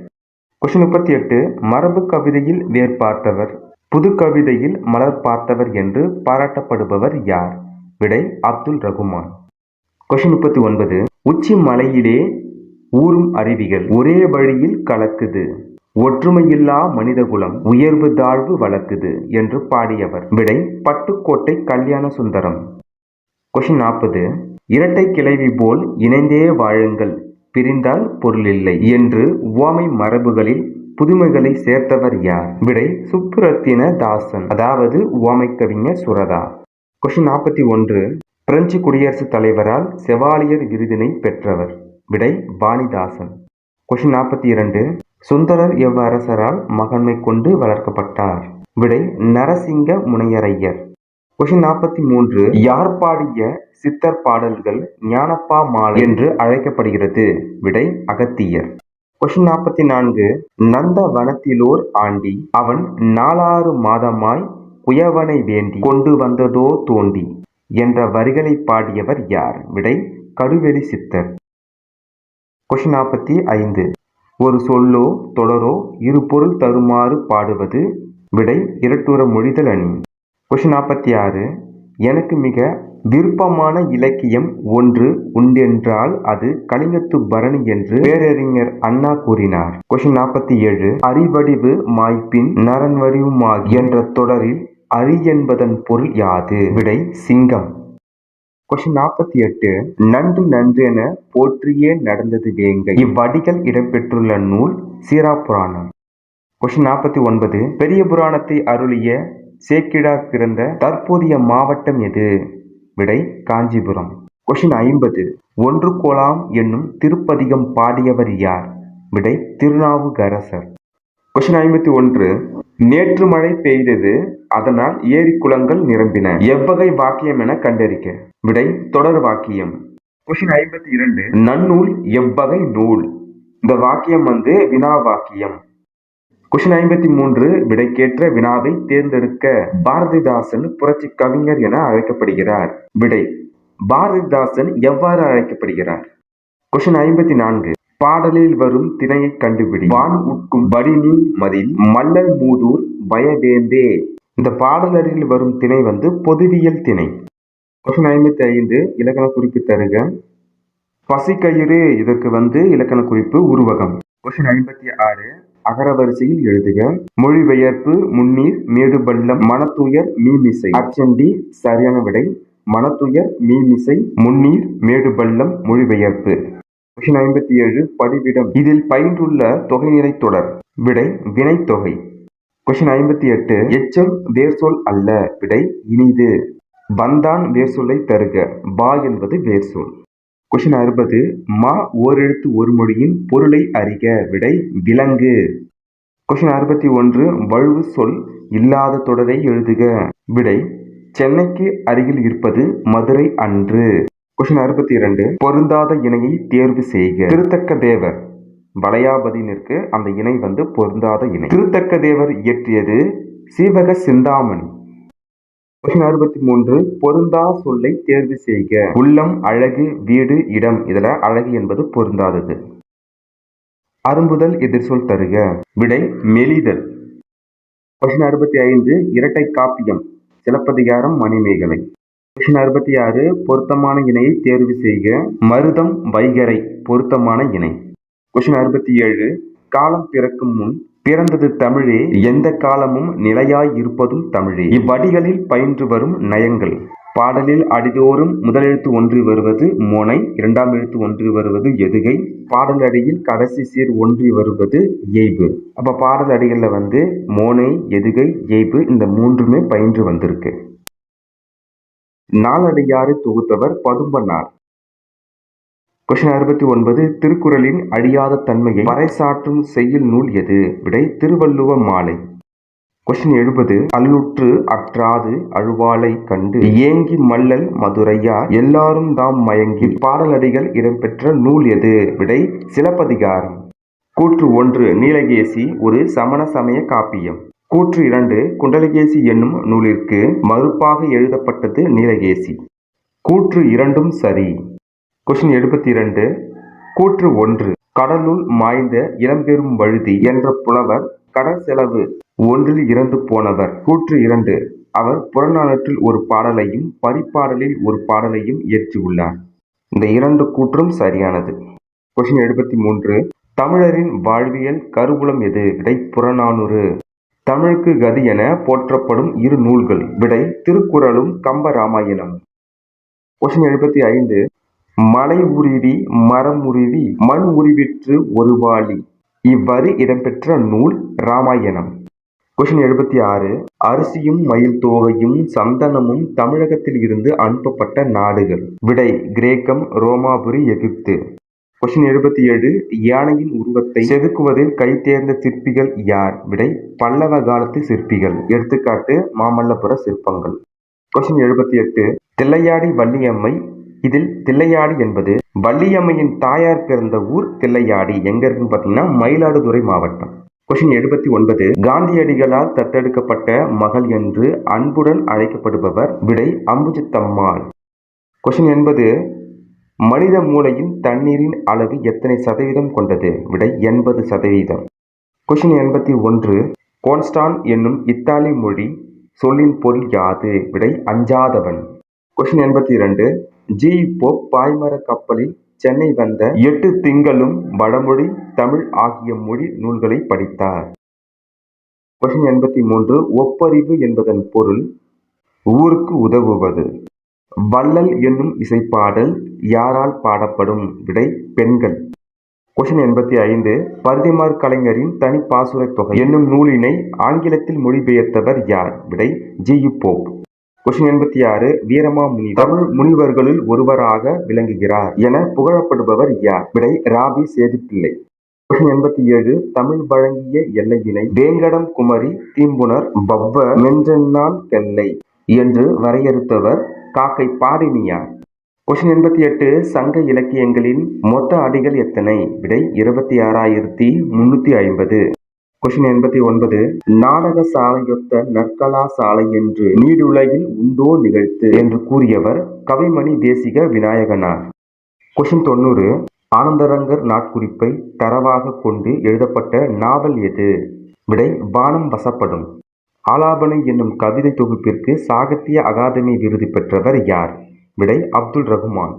கொஸ்டின் 38. மரபு கவிதையில் வேர் பார்த்தவர், புது கவிதையில் மலர் பார்த்தவர் என்று பாராட்டப்படுபவர் யார்? விடை அப்துல் ரகுமான். கொஸ்டின் 39. உச்சி மலையிலே ஊறும் அருவிகள் ஒரே வழியில் கலக்குது, ஒற்றுமையில்லா மனிதகுலம் உயர்வு தாழ்வு வளர்க்குது என்று பாடியவர். விடை பட்டுக்கோட்டை கல்யாண சுந்தரம். கொஸ்டின் 40. இரட்டை கிளைவி போல் இணைந்தே வாழுங்கள், பிரிந்தால் பொருளில்லை என்று உவமை மரபுகளில் புதுமைகளை சேர்த்தவர் யார்? விடை சுப்புரத்தின தாசன், அதாவது உவமை கவிஞர் சுரதா. கொஸ்டின் 41. பிரெஞ்சு குடியரசுத் தலைவரால் செவாலியர் விருதினை பெற்றவர். விடை வாணிதாசன். கொஸ்டின் 42. சுந்தரர் எவ்வரசரால் மகன்மை கொண்டு வளர்க்கப்பட்டார்? விடை நரசிங்க முனையரையர். கொஸ்டின் 43. யார் பாடிய சித்தர் பாடல்கள் ஞானப்பா மாலை என்று அழைக்கப்படுகிறது? விடை அகத்தியர். கொஸ்டின் 44. நந்த வனத்திலோர் ஆண்டி அவன் 4 மாதமாய் குயவனை வேண்டி கொண்டு வந்ததோ தோண்டி என்ற வரிகளை பாடியவர் யார்? விடை கடுவெளி சித்தர். கொஸ்டின் 45. ஒரு சொல்லோ தொடரோ இரு பொருள் தருமாறு பாடுவது? விடை இரட்டுற மொழிதல் அணி. கொஸ்டின் 46. எனக்கு மிக விருப்பமான இலக்கியம் ஒன்று உண்டென்றால் அது கலிங்கத்து பரணி என்று பேரறிஞர் அண்ணா கூறினார். கொஸ்டின் 47. அறிவடிவு மாய்ப்பின் நரன்வடிவுமாகி என்ற தொடரில் அரி என்பதன் பொருள் யாது? விடை சிங்கம். கொஸ்டின் 48. நன்று நன்று என போற்றியே நடந்தது வேங்கை இவ்வடிகள் இடம்பெற்றுள்ள நூல் சீராப்புராணம். கொஸ்டின் 49. பெரிய புராணத்தை அருளிய சேக்கிழார் பிறந்த தற்போதைய மாவட்டம் எது? விடை காஞ்சிபுரம். கொஸ்டின் 50. ஒன்று கோலாம் என்னும் திருப்பதிகம் பாடியவர் யார்? விடை திருநாவுக்கரசர். கொஸ்டின் 51. நேற்று மழை பெய்தது, அதனால் ஏரி குளங்கள் நிரம்பின. எவ்வகை வாக்கியம் என கண்டறிக. விடை தொடர் வாக்கியம். கொஸ்டின் 52. நன்னூல் எவ்வகை நூல். இந்த வாக்கியம் வினா வாக்கியம். கொஸ்டின் 53. விடைக்கேற்ற வினாவை தேர்ந்தெடுக்க. பாரதிதாசன் புரட்சி கவிஞர் என அழைக்கப்படுகிறார். விடை பாரதிதாசன் எவ்வாறு அழைக்கப்படுகிறார். கொஸ்டின் 54. பாடலில் வரும் திணையை கண்டுபிடி. வான் உட்கும் வடிநீள் மதில் மல்லல் மூதூர் வயவேந்தே. இந்த பாடலடியில் வரும் திணை பொதுவியல் திணை. கொஸ்டின் 55. இலக்கண குறிப்பு தருக. பசிக்கயிறு இதற்கு இலக்கண குறிப்பு உருவகம். கொஸ்டின் 56. அகரவரிசையில் எழுதுக. மொழிபெயர்ப்பு முன்னீர் மேடு பள்ளம் மனத்துயர் மீமிசை. ஆப்ஷன் டி சரியான விடை. மனத்துயர் மீமிசை முன்னீர் மேடு பள்ளம் மொழிபெயர்ப்பு. கொஸ்டின் 57. படிவிடம் இதில் பயின்றுள்ள தொகைநிலை தொடர். விடை வினைத்தொகை. கொஸ்டின் 58. எச்சம் வேர்சொல் அல்ல. விடை இனிது. வந்தான் வேர்சொல்லை தருக. பா என்பது வேர்சொல். கொஸ்டின் 60. மா ஓரெழுத்து ஒரு மொழியின் பொருளை அறிக. விடை விலங்கு. கொஸ்டின் 61. வழுவு சொல் இல்லாத தொடரை எழுதுக. விடை சென்னைக்கு அருகில் இருப்பது மதுரை அன்று. கொஸ்டின் 62. பொருந்தாத இணையை தேர்வு செய்க. திருத்தக்க தேவர் வளையாபதியினருக்கு அந்த இணை பொருந்தாத இணை. திருத்தக்க தேவர் இயற்றியது சீவக சிந்தாமணி. கொஸ்டின் 63. பொருந்தா சொல்லை தேர்வு செய்க. உள்ளம் அழகு வீடு இடம். இதுல அழகு என்பது பொருந்தாதது. அரும்புதல் எதிர்சொல் தருக. விடை மெலிதல். கொஸ்டின் 65. இரட்டை காப்பியம் சிலப்பதிகாரம் மணிமேகலை. கொஸ்டின் 66. பொருத்தமான இணையை தேர்வு செய்க. மருதம் வைகரை பொருத்தமான இணை. கொஸ்டின் 67. காலம் பிறக்கும் முன் பிறந்தது தமிழே, எந்த காலமும் நிலையாய் இருப்பதும் தமிழே. இவ்வடிகளில் பயின்று வரும் நயங்கள். பாடலில் அடிதோறும் முதலெழுத்து ஒன்றி வருவது மோனை, இரண்டாம் எழுத்து ஒன்றி வருவது எதுகை, பாடல் அடியில் கடைசி சீர் ஒன்றி வருவது இயைபு. அப்ப பாடல் அடிகள்ல மோனை, எதுகை, இயைபு இந்த மூன்றுமே பயின்று வந்திருக்கு. நாலடியாரை தொகுத்தவர் பதும்பனார். கொஸ்டின் 69. திருக்குறளின் அழியாத தன்மையை பறைசாற்றும் செய்யுள் நூல் எது. விடை திருவள்ளுவ மாலை. கொஸ்டின் 70. அல்லுற்று அற்றாது அழுவாலை கண்டு ஏங்கி மல்லல் மதுரையார் எல்லாரும் தாம் மயங்கி. பாடலடிகள் இடம்பெற்ற நூல் எது. விடை சிலப்பதிகாரம். கூற்று 1. நீலகேசி ஒரு சமண சமய காப்பியம். கூற்று 2. குண்டலகேசி என்னும் நூலிற்கு மறுப்பாக எழுதப்பட்டது நீலகேசி. கூற்று இரண்டும் சரி. கொஸ்டின் 72. கூற்று 1. கடலுள் மாய்ந்த இளம்பெரும் வழுதி என்ற புலவர் கடல் செலவு ஒன்றில் இறந்து போனவர். கூற்று 2. அவர் புறநானூற்றில் ஒரு பாடலையும் பரிபாடலில் ஒரு பாடலையும் இயற்றியுள்ளார். இந்த இரண்டு கூற்றும் சரியானது. கொஸ்டின் 73. தமிழரின் வாழ்வியல் கருவூலம் எது. விடை புறநானூறு. தமிழுக்கு கதி என போற்றப்படும் இரு நூல்கள். விடை திருக்குறளும் கம்பராமாயணமும். கொஸ்டின் 75. மலை உருவி மரம் உருவி மண் உருவிற்று ஒரு வாளி. இவ்வரி இடம்பெற்ற நூல் இராமாயணம். கொஸ்டின் 76. அரிசியும் மயில் தோகையும் சந்தனமும் தமிழகத்தில் இருந்து அனுப்பப்பட்ட நாடுகள். விடை கிரேக்கம், ரோமாபுரி, எகிப்து. கொஸ்டின் 77. யானையின் உருவத்தை செதுக்குவதில் கைதேர்ந்த சிற்பிகள் யார். விடை பல்லவ காலத்து சிற்பிகள். எடுத்துக்காட்டு மாமல்லபுர சிற்பங்கள். கொஸ்டின் 78. தில்லையாடி வள்ளியம்மை. இதில் தில்லையாடி என்பது வள்ளியம்மையின் தாயார் பிறந்த ஊர் தில்லையாடி. எங்க இருக்குன்னு பாத்தீங்கன்னா மயிலாடுதுறை மாவட்டம். கொஸ்டின் 79. காந்தியடிகளால் தத்தெடுக்கப்பட்ட மகள் என்று அன்புடன் அழைக்கப்படுபவர். விடை அம்புஜத்தம்மாள். கொஸ்டின் 80. மனித மூளையில் தண்ணீரின் அளவு எத்தனை சதவீதம் கொண்டது. விடை 80%. கொஸ்டின் 81. கோன்ஸ்டான் என்னும் இத்தாலி மொழி சொல்லின் பொருள் யாது. விடை அஞ்சாதவன். கொஸ்டின் 82. ஜி போப் பாய்மர கப்பலில் சென்னை வந்த 8 திங்களும் வடமொழி தமிழ் ஆகிய மொழி நூல்களை படித்தார். கொஸ்டின் 83. ஒப்பறிவு என்பதன் பொருள் ஊருக்கு உதவுவது. வள்ளல் என்னும் இசைப்பாடல் யாரால் பாடப்படும். விடை பெண்கள். கொஸ்டின் 85. பரிதிமாற் கலைஞரின் தனிப்பாசுரத் தொகை என்னும் நூலினை ஆங்கிலத்தில் மொழிபெயர்த்தவர் யார். விடை G Pope. Question 86. Veeramamuni Tamil முனிவர்களுள் ஒருவராக விளங்குகிறார் என புகழப்படுபவர் யார். விடை ராபி சேதுப்பிள்ளை. கொஸ்டின் 87 தமிழ் வழங்கிய எல்லையினை வேங்கடம் குமரி தீம்புணர் பவ்வ மென்றெண்ணான் கெல்லை என்று வரையறுத்தவர் காக்கை பாடினியார். கொஸ்டின் 88 சங்க இலக்கியங்களின் மொத்த அடிகள் எத்தனை? விடை 26,350. கொஸ்டின் 89 நாடக சாலையொத்த நற்கலா சாலை என்று நீடுலகில் உண்டோ நிகழ்த்து என்று கூறியவர் கவிமணி தேசிக விநாயகனார். கொஸ்டின் 90 ஆனந்தரங்கர் நாட்குறிப்பை தரவாக கொண்டு எழுதப்பட்ட நாவல் எது? விடை வானம் வசப்படும். ஆலாபனை என்னும் கவிதை தொகுப்பிற்கு சாகித்ய அகாதமி விருது பெற்றவர் யார்? விடை அப்துல் ரகுமான்.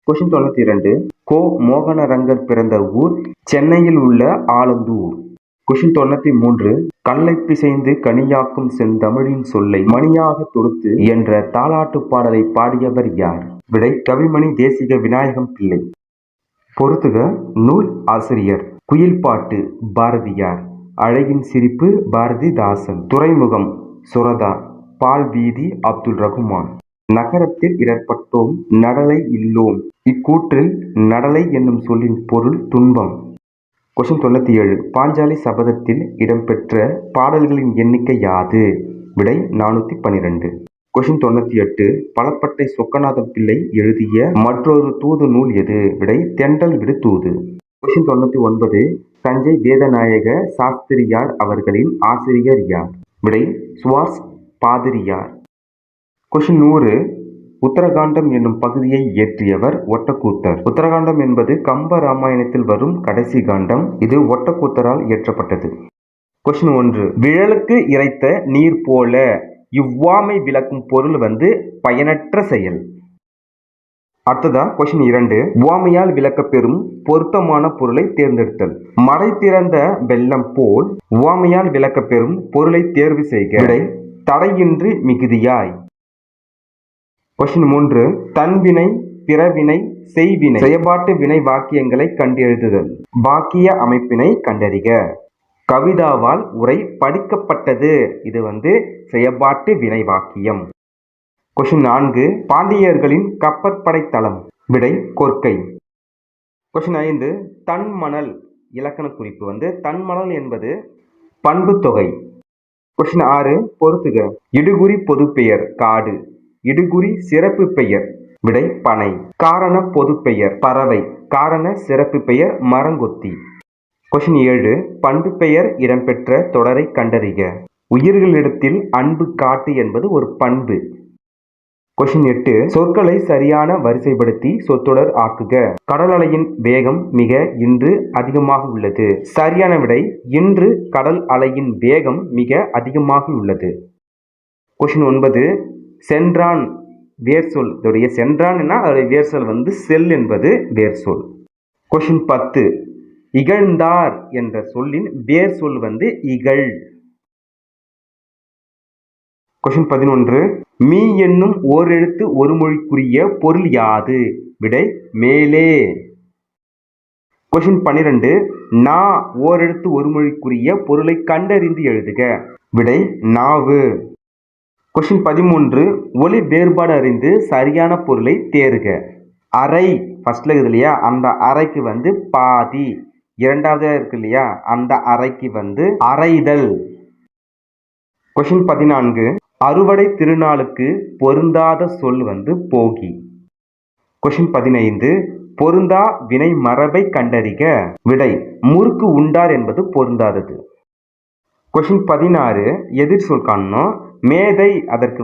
கொஸ்டின் 92 கோ மோகனரங்கர் பிறந்த ஊர் சென்னையில் உள்ள ஆலந்தூர். கொஸ்டின் 93 கல்லை பிசைந்து கனியாக்கும் செந்தமிழின் சொல்லை மணியாக தொடுத்து என்ற தாலாட்டு பாடலை பாடியவர் யார்? விடை கவிமணி தேசிக விநாயகம் பிள்ளை. பொறுத்துக நூல் ஆசிரியர். குயில்பாட்டு பாரதியார். அழகின் சிரிப்பு பாரதிதாசன். துறைமுகம் சுரதா. பால் வீதி அப்துல் ரகுமான். நகரத்தில் இடர்பட்டோம் நடலை இல்லோம். இக்கூற்றில் நடலை என்னும் சொல்லின் பொருள் துன்பம். கொஸ்டின் 97 பாஞ்சாலி சபதத்தில் இடம்பெற்ற பாடல்களின் எண்ணிக்கை யாது? விடை 412. கொஸ்டின் 98 பலப்பட்டை சொக்கநாதம் பிள்ளை எழுதிய மற்றொரு தூது நூல் எது? விடை தென்றல் விடு தூது. கொஸ்டின் 99 தஞ்சை வேதநாயக சாஸ்திரியார் அவர்களின் ஆசிரியர் யார்? விடை சுவாஸ் பாதிரியார். கொஸ்டின் 100 உத்தரகாண்டம் என்னும் பகுதியை இயற்றியவர் ஒட்டக்கூத்தர். உத்தரகாண்டம் என்பது கம்ப ராமாயணத்தில் வரும் கடைசி காண்டம். இது ஒட்டக்கூத்தரால் இயற்றப்பட்டது. கொஸ்டின் 1 விழலுக்கு இறைத்த நீர் போல இவ்வாமை விளக்கும் பொருள் பயனற்ற செயல். அடுத்ததா கொஸ்டின் 2 உவமையால் விளக்கப்பெறும் பொருத்தமான பொருளை தேர்ந்தெடுத்தல். மடை திறந்த வெள்ளம் போல் உவமையால் விளக்கப்பெறும் பொருளை தேர்வு செய்க. விடை தடையின்றி மிகுதியாய். கொஸ்டின் 3 தன்வினை பிறவினை செய்வினை செயற்பாட்டு வினை வாக்கியங்களை கண்டெழுதுதல். வாக்கிய அமைப்பினை கண்டறிக. கவிதாவால் உரை படிக்கப்பட்டது. இது செயற்பாட்டு வினை வாக்கியம். கொஸ்டின் 4 பாண்டியர்களின் கப்பற்படை தளம். விடை கொற்கை. கொஸ்டின் 5 தன்மணல் இலக்கண குறிப்பு. தன்மணல் என்பது பண்பு தொகை. கொஸ்டின் 6 பொறுத்துக. இடுகுறி பொதுப்பெயர் காடு. இடுகுறி சிறப்பு பெயர். விடை பனை. காரண பொதுப்பெயர் பறவை. காரண சிறப்பு பெயர் மரங்கொத்தி. கொஸ்டின் 7 பண்பு பெயர் இடம்பெற்ற தொடரை கண்டறிக. உயிர்களிடத்தில் அன்பு காட்டு என்பது ஒரு பண்பு. கொஸ்டின் 8 சொற்களை சரியான வரிசைப்படுத்தி சொற்றொடர் ஆக்குக. கடல் அலையின் வேகம் மிக இன்று அதிகமாக உள்ளது. சரியான விடை இன்று கடல் அலையின் வேகம் மிக அதிகமாக உள்ளது. கொஸ்டின் 9 சென்றான் வேர்சொல். இதோடைய சென்றான் அதோடைய வேர்சொல் செல் என்பது வேர்சொல். கொஸ்டின் 10 இகழ்ந்தார் என்ற சொல்லின் வேர் சொல் இகழ். கொஸ்டின் 11 மீ என்னும் ஓரெழுத்து ஒரு மொழிக்குரிய பொருள் யாது? விடை மேலே. கொஸ்டின் 12 நா ஓரெழுத்து ஒரு மொழிக்குரிய பொருளை கண்டறிந்து எழுதுக. விடை நாவு. கொஸ்டின் 13 ஒலி வேறுபாடு அறிந்து சரியான பொருளை தேர்க. அரை ஃபர்ஸ்ட்ல இருக்குது இல்லையா, அந்த அறைக்கு பாதி. இரண்டாவது இருக்கு இல்லையா, அந்த அறைக்கு அறைதல். கொஸ்டின் 14 அறுவடை திருநாளுக்கு பொருந்தாத சொல் போகி. கொஸ்டின் 15 பொருந்தா வினை மரபை கண்டறிக. விடை முறுக்கு உண்டார் என்பது பொருந்தாதது. கொஸ்டின் 16 எதிர் சொல் காணணும். மேதை அதற்கு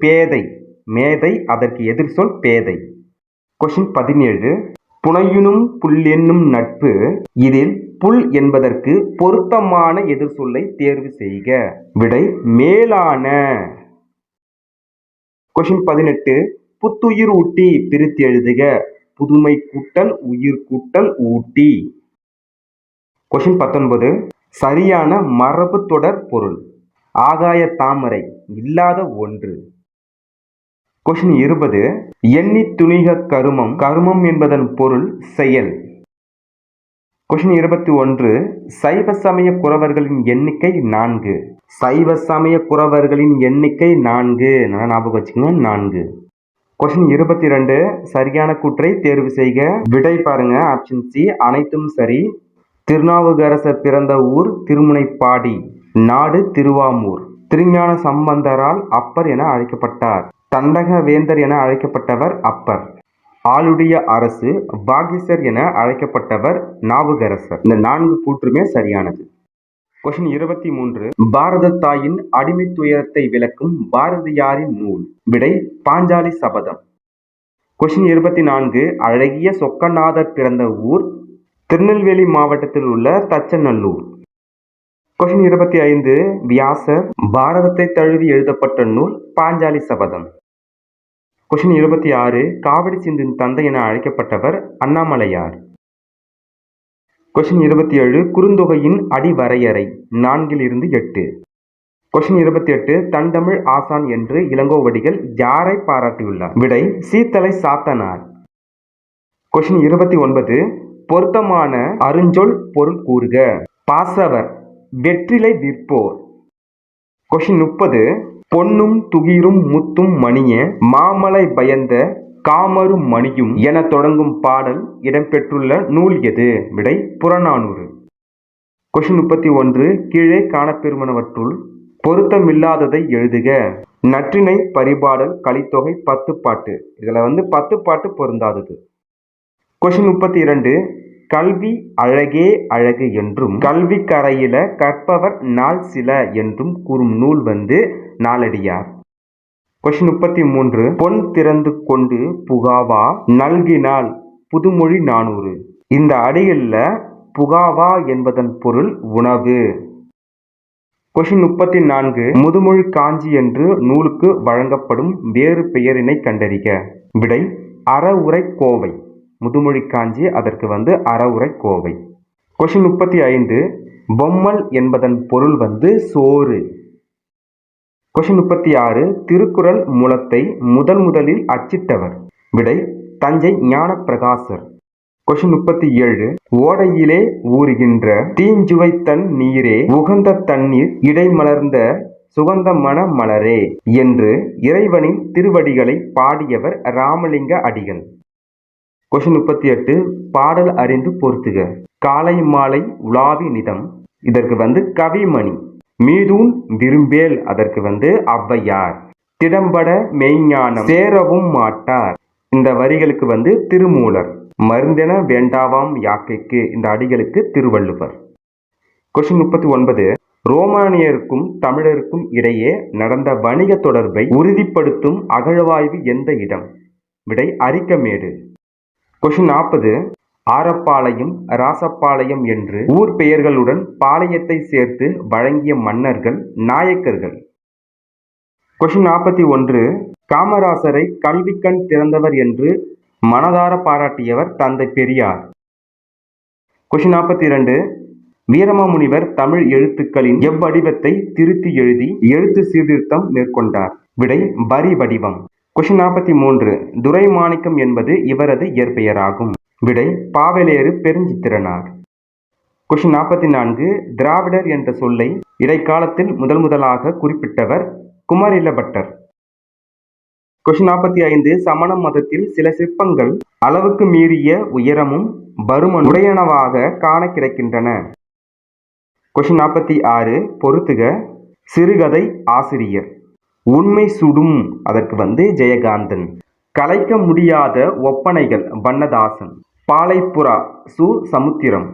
பேதை. மேதை அதற்கு எதிர் சொல் பேதை. கொஸ்டின் 17 புனையுனும் புல் என்னும் நட்பு. இதில் புல் என்பதற்கு பொருத்தமான எதிர் சொல்லை தேர்வு செய்க. விடை மேலான. கொஸ்டின் 18 புத்துயிர் ஊட்டி பிரித்து எழுதுக. புதுமை கூட்டல் உயிர் கூட்டல் ஊட்டி. கொஸ்டின் 19 சரியான மரபு தொடர் பொருள். ஆகாய தாமரை இல்லாத ஒன்று. கொஸ்டின் 20 எண்ணி துணிக கருமம். கருமம் என்பதன் பொருள் செயல். கொஸ்டின் 21 சைவ சமய குறவர்களின் எண்ணிக்கை 4. சைவ சமய குறவர்களின் எண்ணிக்கை 4. நல்லா ஞாபகம் வச்சுக்கோங்க 4. கொஸ்டின் 22 சரியான கூற்றை தேர்வு செய்க. விடை பாருங்க ஆப்ஷன் சி அனைத்தும் சரி. திருநாவுக்கரசர் பிறந்த ஊர் திருமுனைப்பாடி. நாடு திருவாமூர். திருஞான சம்பந்தரால் அப்பர் என அழைக்கப்பட்டார். தண்டக வேந்தர் என அழைக்கப்பட்டவர் அப்பர். ஆளுடைய அரசு பாகீசர் என அழைக்கப்பட்டவர் நாவுக்கரசர். இந்த 4 கூற்றுமே சரியானது. கொஸ்டின் 23. பாரத தாயின் அடிமை துயரத்தை விளக்கும் பாரதியாரின் நூல். விடை பாஞ்சாலி சபதம். கொஸ்டின் 24. அழகிய சொக்கநாதர் பிறந்த ஊர் திருநெல்வேலி மாவட்டத்தில் உள்ள தச்சநல்லூர். கொஸ்டின் 25. வியாசர் பாரதத்தை தழுவி எழுதப்பட்ட நூல் பாஞ்சாலி சபதம். கொஸ்டின் 26. காவிரி சிந்தின் தந்தை என அழைக்கப்பட்டவர் அண்ணாமலையார். கொஸ்டின் 27. குறுந்தொகையின் அடிவரையறை 4-8. கொஸ்டின் 28. தண்டமிழ் ஆசான் என்று இளங்கோவடிகள் யாரை பாராட்டியுள்ளார்? விடை சீத்தலை சாத்தனார். கொஸ்டின் 29. பொருத்தமான அருஞ்சொல் பொருள் கூறுக. பாசவர், வெற்றிலை விற்போர். கொஸ்டின் 30. பொன்னும் துகிரும் முத்தும் மணிய மாமலை பயந்த காமரு மணியும் என தொடங்கும் பாடல் இடம்பெற்றுள்ள நூல் எது? விடை புறநானூறு. கொஸ்டின் 31. கீழே காணப்பெறுவனவற்றுள் பொருத்தமில்லாததை எழுதுக. நற்றிணை பரிபாடல் கலித்தொகை 10 பாட்டு. இதுல 10 பாட்டு பொருந்தாதது. கொஸ்டின் 32. கல்வி அழகே அழகு என்றும் கல்வி கரையில கற்பவர் நாள் சில என்றும் கூறும் நூல் நாலடியார். கொஸ்டின் 33. பொன் திறந்து கொண்டு புகாவா நல்கினால் புதுமொழி 400. இந்த அடிகளில் புகாவா என்பதன் பொருள் உணவு. கொஸ்டின் 34. முதுமொழி காஞ்சி என்று நூலுக்கு வழங்கப்படும் வேறு பெயரினை கண்டறிக. விடை அறவுரை கோவை. முதுமொழி காஞ்சி அதற்கு அறவுரை கோவை. கொஸ்டின் 35. பொம்மல் என்பதன் பொருள் சோறு. கொஸ்டின் 36. திருக்குறள் மூலத்தை முதலில் அச்சிட்டவர். விடை தஞ்சை ஞானப்பிரகாசர். கொஸ்டின் 37. ஓடையிலே ஊறுகின்ற தீஞ்சுவை தன் நீரே உகந்த தண்ணீர் இடைமலர்ந்த சுகந்த மன மலரே என்று இறைவனின் திருவடிகளை பாடியவர் ராமலிங்க அடிகள். கொஸ்டின் 38. பாடல் அறிந்து பொருத்துக. காலை மாலை உலாவி நிதம் இதற்கு கவிமணி. மீதூன் விரும்பேல் அதற்கு ஔவையார். திடம்பட மெய்ஞானம் சேரவும் மாட்டார் இந்த வரிகளுக்கு திருமூலர். மருந்தென வேண்டாவாம் யாக்கைக்கு இந்த அடிகளுக்கு திருவள்ளுவர். கொஸ்டின் 39. ரோமானியருக்கும் தமிழருக்கும் இடையே நடந்த வணிக தொடர்பை உறுதிப்படுத்தும் அகழ்வாய்வு எந்த இடம்? விடை அரிக்கமேடு. கொஸ்டின் 40. ஆரப்பாளையம் ராசப்பாளையம் என்று ஊர் பெயர்களுடன் பாளையத்தை சேர்த்து வழங்கிய மன்னர்கள் நாயக்கர்கள். கொஸ்டின் 41. காமராசரை கல்விக்கண் திறந்தவர் என்று மனதார பாராட்டியவர் தந்தை பெரியார். கொஸ்டின் 42. வீரமாமுனிவர் தமிழ் எழுத்துக்களின் எவ்வடிவத்தை திருத்தி எழுதி எழுத்து சீர்திருத்தம் மேற்கொண்டார்? விடை வரி வடிவம். கொஸ்டின் 43. துரைமாணிக்கம் என்பது இவரது இயற்பெயராகும். விடை பாவலேறு பெருஞ்சித்திரனார். கொஸ்டின் 44. திராவிடர் என்ற சொல்லை இடைக்காலத்தில் முதலாக குறிப்பிட்டவர் குமரிலபட்டர். கொஸ்டின் 45. சமண மதத்தில் சில சிற்பங்கள் அளவுக்கு மீறிய உயரமும் பருமன் உடையனவாக காண கிடைக்கின்றன. கொஸ்டின் 46. பொறுத்துக. சிறுகதை ஆசிரியர். உண்மை சுடும் அதற்கு ஜெயகாந்தன். கலைக்க முடியாத ஒப்பனைகள் வண்ணதாசன். பாலைப்புறா சு சமுத்திரம்.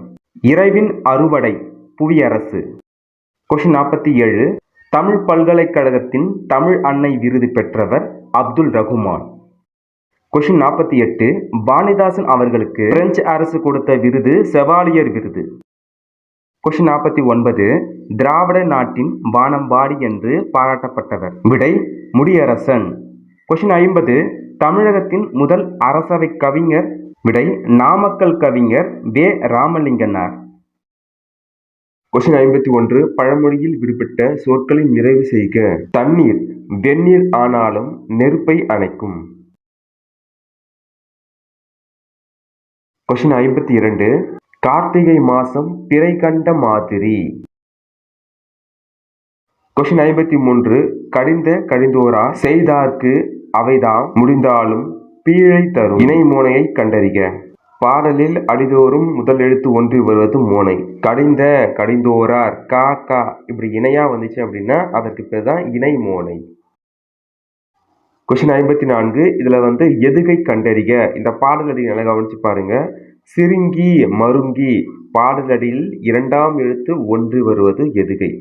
இறைவின் அறுவடை புவியரசு. கொஸ்டின் 47. தமிழ் பல்கலைக்கழகத்தின் தமிழ் அன்னை விருது பெற்றவர் அப்துல் ரகுமான். கொஸ்டின் 48. பாரதிதாசன் அவர்களுக்கு பிரெஞ்சு அரசு கொடுத்த விருது செவாலியர் விருது. கொஸ்டின் 49. திராவிட நாட்டின் வானம்பாடி என்று பாராட்டப்பட்டவர். விடை முடியரசன். கொஸ்டின் 50. தமிழகத்தின் முதல் அரசவை கவிஞர். விடை நாமக்கல் கவிஞர் வே ராமலிங்கனார். கொஸ்டின் 51. பழமொழியில் விடுபட்ட சொற்களை நிறைவு செய்க. தண்ணீர் வெந்நீர் ஆனாலும் நெருப்பை அணைக்கும். கொஸ்டின் 52. கார்த்திகை மாசம் பிறை கண்ட மாதிரி. கொஸ்டின் 53. கடிந்தோரா செய்தார்க்கு அவைதாம் முடிந்தாலும் பீழை தரும் இணை மோனையை கண்டறிக. பாடலில் அடிதோறும் முதல் எழுத்து ஒன்றி வருவது மோனை. கடிந்த, கடிந்தோரார், கா கா இப்படி இணையா வந்துச்சு அப்படின்னா அதற்கு பேர் தான் இணை மோனை. கொஸ்டின் 54. இதுல எதுகை கண்டறிக. இந்த பாடலடி நல்லா கவனிச்சு பாருங்க. சிறுங்கி, மருங்கி பாடலடியில் இரண்டாம் எழுத்து ஒன்றி வருவது எதுகை.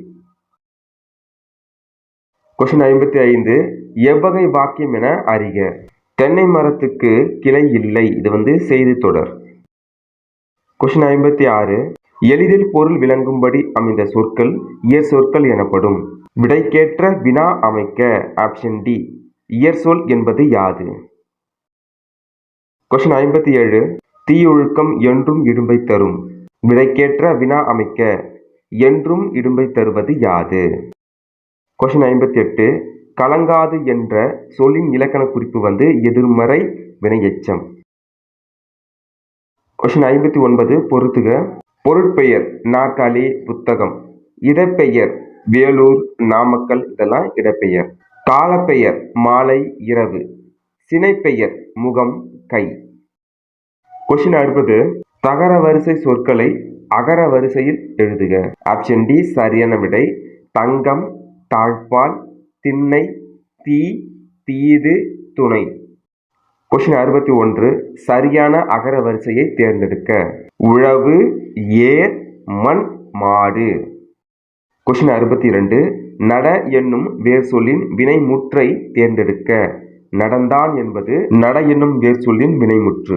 கொஸ்டின் 55. எவ்வகை வாக்கியம் என அறிக. தென்னை மரத்துக்கு கிளை இல்லை. இது செய்தி தொடர். கொஸ்டின் 56. எளிதில் பொருள் விளங்கும்படி அமைந்த சொற்கள் இயற் சொற்கள் எனப்படும். விடைக்கேற்ற வினா அமைக்க. Option D. இயற்சொல் என்பது யாது? கொஸ்டின் 57. தீயொழுக்கம் என்றும் இடும்பை தரும். விடைக்கேற்ற வினா அமைக்க. என்றும் இடும்பை தருவது யாது? கொஸ்டின் 58. கலங்காது என்ற சொல்லின் இலக்கண குறிப்பு எதிர்மறை வினையெச்சம். கொஸ்டின் 59. பொறுத்துக. பொருட்பெயர் நாற்காலி, புத்தகம். இடப்பெயர் வேலூர், நாமக்கல் இதெல்லாம் இடப்பெயர். காலப்பெயர் மாலை, இரவு. சினைப்பெயர் முகம், கை. கொஸ்டின் 60. தகர வரிசை சொற்களை அகர வரிசையில் எழுதுக. ஆப்ஷன் டி சரியான விடை. தங்கம், தாழ்பால், திண்ணை, தீ, தீது, துணை. கொஸ்டின் 61. சரியான அகர வரிசையை தேர்ந்தெடுக்க. உழவு, ஏர், மண், மாடு. கொஸ்டின் 62. நட என்னும் வேர் சொல்லின் வினைமுற்றை தேர்ந்தெடுக்க. நடந்தான் என்பது நட என்னும் வேர் சொல்லின் வினைமுற்று.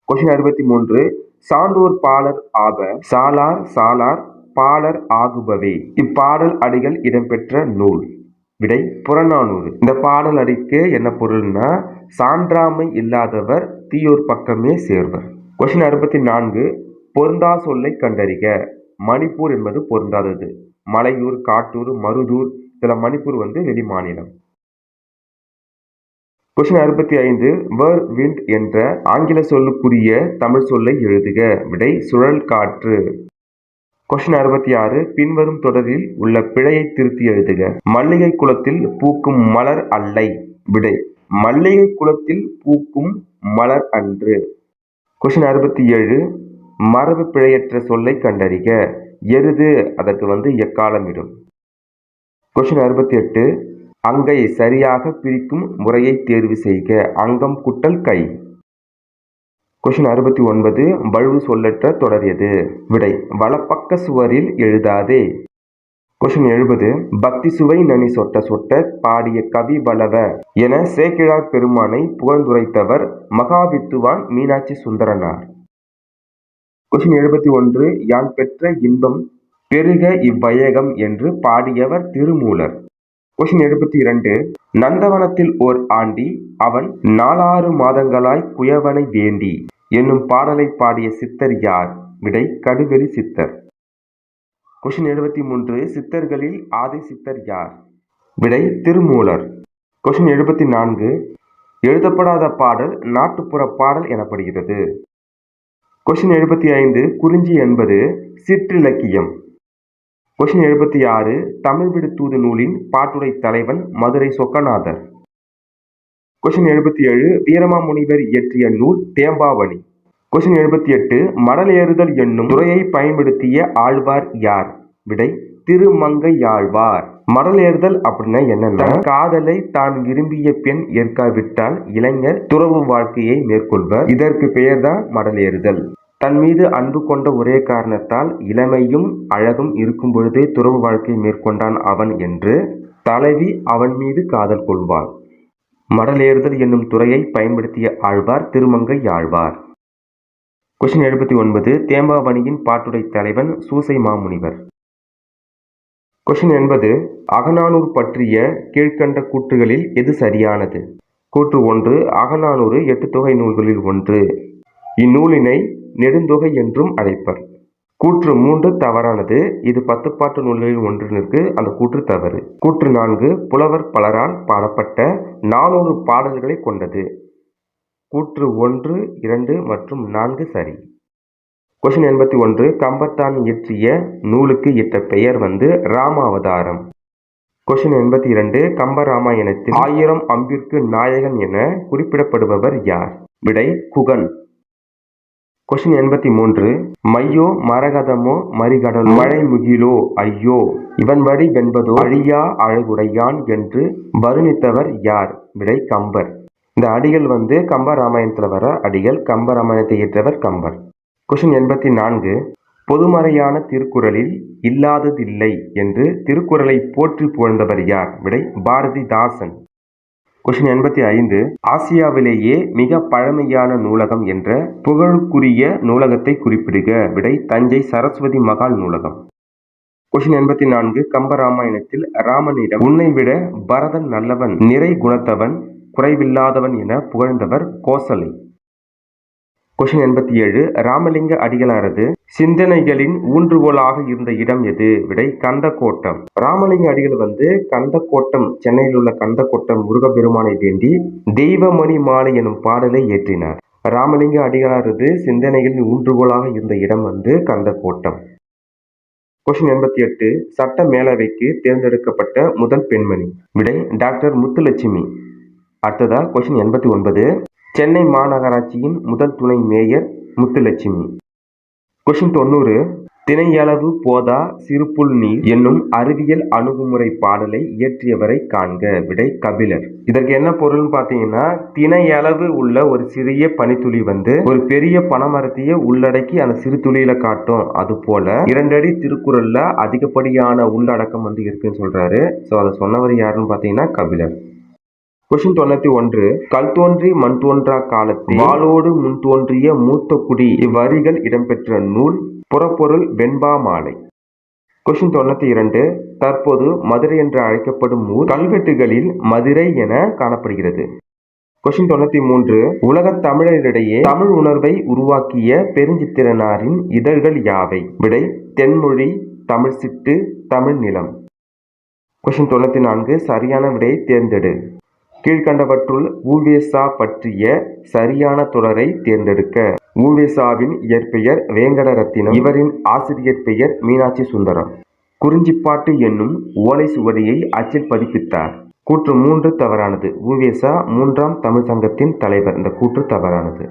கொஸ்டின் 63. சான்றோர் பாலர் ஆப. சாலார், சாலார், பாலர் ஆகுபவே. இப்பாடல் அடிகள் இடம்பெற்ற நூல். விடை புறநானூறு. இந்த பாடல் அடிக்கு என்ன பொருள்னா சான்றாமை இல்லாதவர் தீயோர் பக்கமே சேர்வர். கொஸ்டின் 64. பொருந்தா சொல்லை கண்டறிக. மணிப்பூர் என்பது பொருந்தாதது. மலையூர், காட்டூர், மருதூர் இதுல மணிப்பூர் வெளி மாநிலம். கொஸ்டின் 65. வர் விண்ட் என்ற ஆங்கில சொல்லுக்குரிய தமிழ் சொல்லை எழுதுக. விடை சுழல் காற்று. கொஸ்டின் 66. பின்வரும் தொடரில் உள்ள பிழையை திருத்தி எழுதுக. மல்லிகை குளத்தில் பூக்கும் மலர் அல்லை. விடை மல்லிகை குளத்தில் பூக்கும் மலர் அன்று. கொஸ்டின் 67. மரபு பிழையற்ற சொல்லை கண்டறிக. எருது அதற்கு எக்காலம் இடும். கொஸ்டின் 68. அங்கை சரியாக பிரிக்கும் முறையை தேர்வு செய்க. அங்கம் குட்டல் கை. கொஸ்டின் 69. வழுவு சொல்லற்ற தொடர் எது? விடை வலப்பக்க சுவரில் எழுதாதே. கொஸ்டின் 70. பக்தி சுவை நனி சொட்ட சொட்ட பாடிய கவி வளவ என சேக்கிழார் பெருமானை புகழ்ந்துரைத்தவர் மகாவித்துவான் மீனாட்சி சுந்தரனார். கொஸ்டின் 71. யான் பெற்ற இன்பம் பெருக இவ்வையகம் என்று பாடியவர் திருமூலர். கொஸ்டின் 72. நந்தவனத்தில் ஓர் ஆண்டி அவன் 4 மாதங்களாய் குயவனை வேண்டி என்னும் பாடலை பாடிய சித்தர் யார்? விடை கடுவெளி சித்தர். கொஸ்டின் 73. சித்தர்களில் ஆதி சித்தர் யார்? விடை திருமூலர். கொஸ்டின் 74. எழுதப்படாத பாடல் நாட்டுப்புற பாடல் எனப்படுகிறது. கொஸ்டின் 75. குறிஞ்சி என்பது சிற்றிலக்கியம். கொஸ்டின் 76. தமிழ் விடு தூது நூலின் பாட்டுடை தலைவன் மதுரை சொக்கநாதர். கொஸ்டின் 77. வீரமாமுனிவர் இயற்றிய நூல் தேம்பாவணி. கொஸ்டின் 78. மடல் ஏறுதல் என்னும் துறையை பயன்படுத்திய ஆழ்வார் யார்? விடை திருமங்கையாழ்வார். மடல் ஏறுதல் அப்படின்னா என்னன்னா காதலை தான் விரும்பிய பெண் ஏற்காவிட்டால் இளைஞர் துறவு வாழ்க்கையை மேற்கொள்வர். இதற்கு பெயர்தான் மடல் ஏறுதல். தன் மீது அன்பு கொண்ட ஒரே காரணத்தால் இளமையும் அழகும் இருக்கும் பொழுதே துறவு வாழ்க்கை மேற்கொண்டான் அவன் என்று தலைவி அவன் மீது காதல் கொள்வாள். மடல் ஏறுதல் என்னும் துறையை பயன்படுத்திய ஆழ்வார் திருமங்கையாழ்வார். கொஸ்டின் 79. தேம்பாவணியின் பாட்டுடை தலைவன் சூசை மாமுனிவர். கொஸ்டின் 80. அகநானூறு பற்றிய கீழ்கண்ட கூற்றுகளில் எது சரியானது? கூற்று 1. அகநானூறு 8 தொகை நூல்களில் ஒன்று. இந்நூலினை நெடுந்தொகை என்றும் அழைப்பர். கூற்று 3 தவறானது. இது 10 பாட்டு நூல்களில் ஒன்றிற்கு அந்த கூற்று தவறு. கூற்று 4 புலவர் பலரால் பாடப்பட்ட 400 பாடல்களை கொண்டது. கூற்று 1, 2 மற்றும் 4 சரி. கொஸ்டின் 81. கம்பர் தான் இயற்றிய நூலுக்கு இட்ட பெயர் ராமாவதாரம். கொஸ்டின் 82. கம்ப ராமாயணத்தில் 1000 அம்பிற்கு நாயகன் என குறிப்பிடப்படுபவர் யார்? விடை குகன். கொஸ்டின் 83. மையோ மரகதமோ மறிகடல் மழை முகிலோ ஐயோ இவன் வழி வென்பதோ அழியா அழகுடையான் என்று வருணித்தவர் யார்? விடை கம்பர். இந்த அடிகள் கம்ப ராமாயணத்துல வர அடிகள். கம்ப ராமாயணத்தை இயற்றவர் கம்பர். கொஸ்டின் 84. பொதுமறையான திருக்குறளில் இல்லாததில்லை என்று திருக்குறளை போற்றி புகழ்ந்தவர் யார்? விடை பாரதிதாசன். கொஸ்டின் 85. ஆசியாவிலேயே மிக பழமையான நூலகம் என்ற புகழுக்குரிய நூலகத்தை குறிப்பிடுக. விடை தஞ்சை சரஸ்வதி மகால் நூலகம். கொஸ்டின் 84. கம்பராமாயணத்தில் ராமனிடம் உன்னை விட பரதன் நல்லவன், நிறை குணத்தவன், குறைவில்லாதவன் என புகழ்ந்தவர் கோசலை. கொஸ்டின் 87. ராமலிங்க அடிகளாரது சிந்தனைகளின் ஊன்றுகோலாக இருந்த இடம் எது? விடை கந்தக்கோட்டம். ராமலிங்க அடிகள் கந்தக்கோட்டம், சென்னையில் உள்ள கந்தக்கோட்டம் முருகப்பெருமானை வேண்டி தெய்வமணி மாலை எனும் பாடலை இயற்றினார். ராமலிங்க அடிகளாரது சிந்தனைகளின் ஊன்றுகோலாக இருந்த இடம் கந்தக்கோட்டம். கொஸ்டின் 88. சட்ட மேலவைக்கு தேர்ந்தெடுக்கப்பட்ட முதல் பெண்மணி? விடை டாக்டர் முத்துலட்சுமி. அடுத்ததா கொஸ்டின் 89. சென்னை மாநகராட்சியின் முதல் துணை மேயர் முத்துலட்சுமி. கொஸ்டின் 90. திணையளவு போதா சிறுபுல் நீர் என்னும் அறிவியல் அணுகுமுறை பாடலை இயற்றியவரை காண்க. விடை கபிலர். இதற்கு என்ன பொருள்னு பார்த்தீங்கன்னா, திணையளவு உள்ள ஒரு சிறிய பனித்துளி ஒரு பெரிய பனைமரத்தையே உள்ளடக்கி அந்த சிறு துளியில காட்டும். அது போல 2 அடி திருக்குறள்ல அதிகப்படியான உள்ளடக்கம் இருக்குன்னு சொல்றாரு. ஸோ அதை சொன்னவர் யாருன்னு பார்த்தீங்கன்னா கபிலர். கொஸ்டின் 91. கல் தோன்றி மண் தோன்றா காலத்தில் வாளோடு முன் தோன்றிய மூத்த குடி இவ்வரிகள் இடம்பெற்ற நூல் புறப்பொருள் வெண்பா மாலை. கொஸ்டின் 92. தற்போது மதுரை என்று அழைக்கப்படும் ஊர் கல்வெட்டுகளில் மதுரை என காணப்படுகிறது. கொஸ்டின் 93. உலகத் தமிழரிடையே தமிழ் உணர்வை உருவாக்கிய பெருஞ்சித்திரனாரின் இதழ்கள் யாவை? விடை தென்மொழி, தமிழ் சிட்டு, தமிழ் நிலம். கொஸ்டின் 94. சரியான விடையை தேர்ந்தெடு. கீழ்கண்டவற்றுள் உ.வே.சா பற்றிய சரியான தொடரை தேர்ந்தெடுக்க. உ.வே.சாவின் இயற்பெயர் வேங்கடரத்தினம். இவரின் ஆசிரியர் பெயர் மீனாட்சி சுந்தரம். குறிஞ்சிப்பாட்டு என்னும் ஓலை சுவடியை அச்சில் பதிப்பித்தார். கூற்று 3 தவறானது. உ.வே.சா 3ஆம் தமிழ் சங்கத்தின் தலைவர். இந்த கூற்று தவறானது.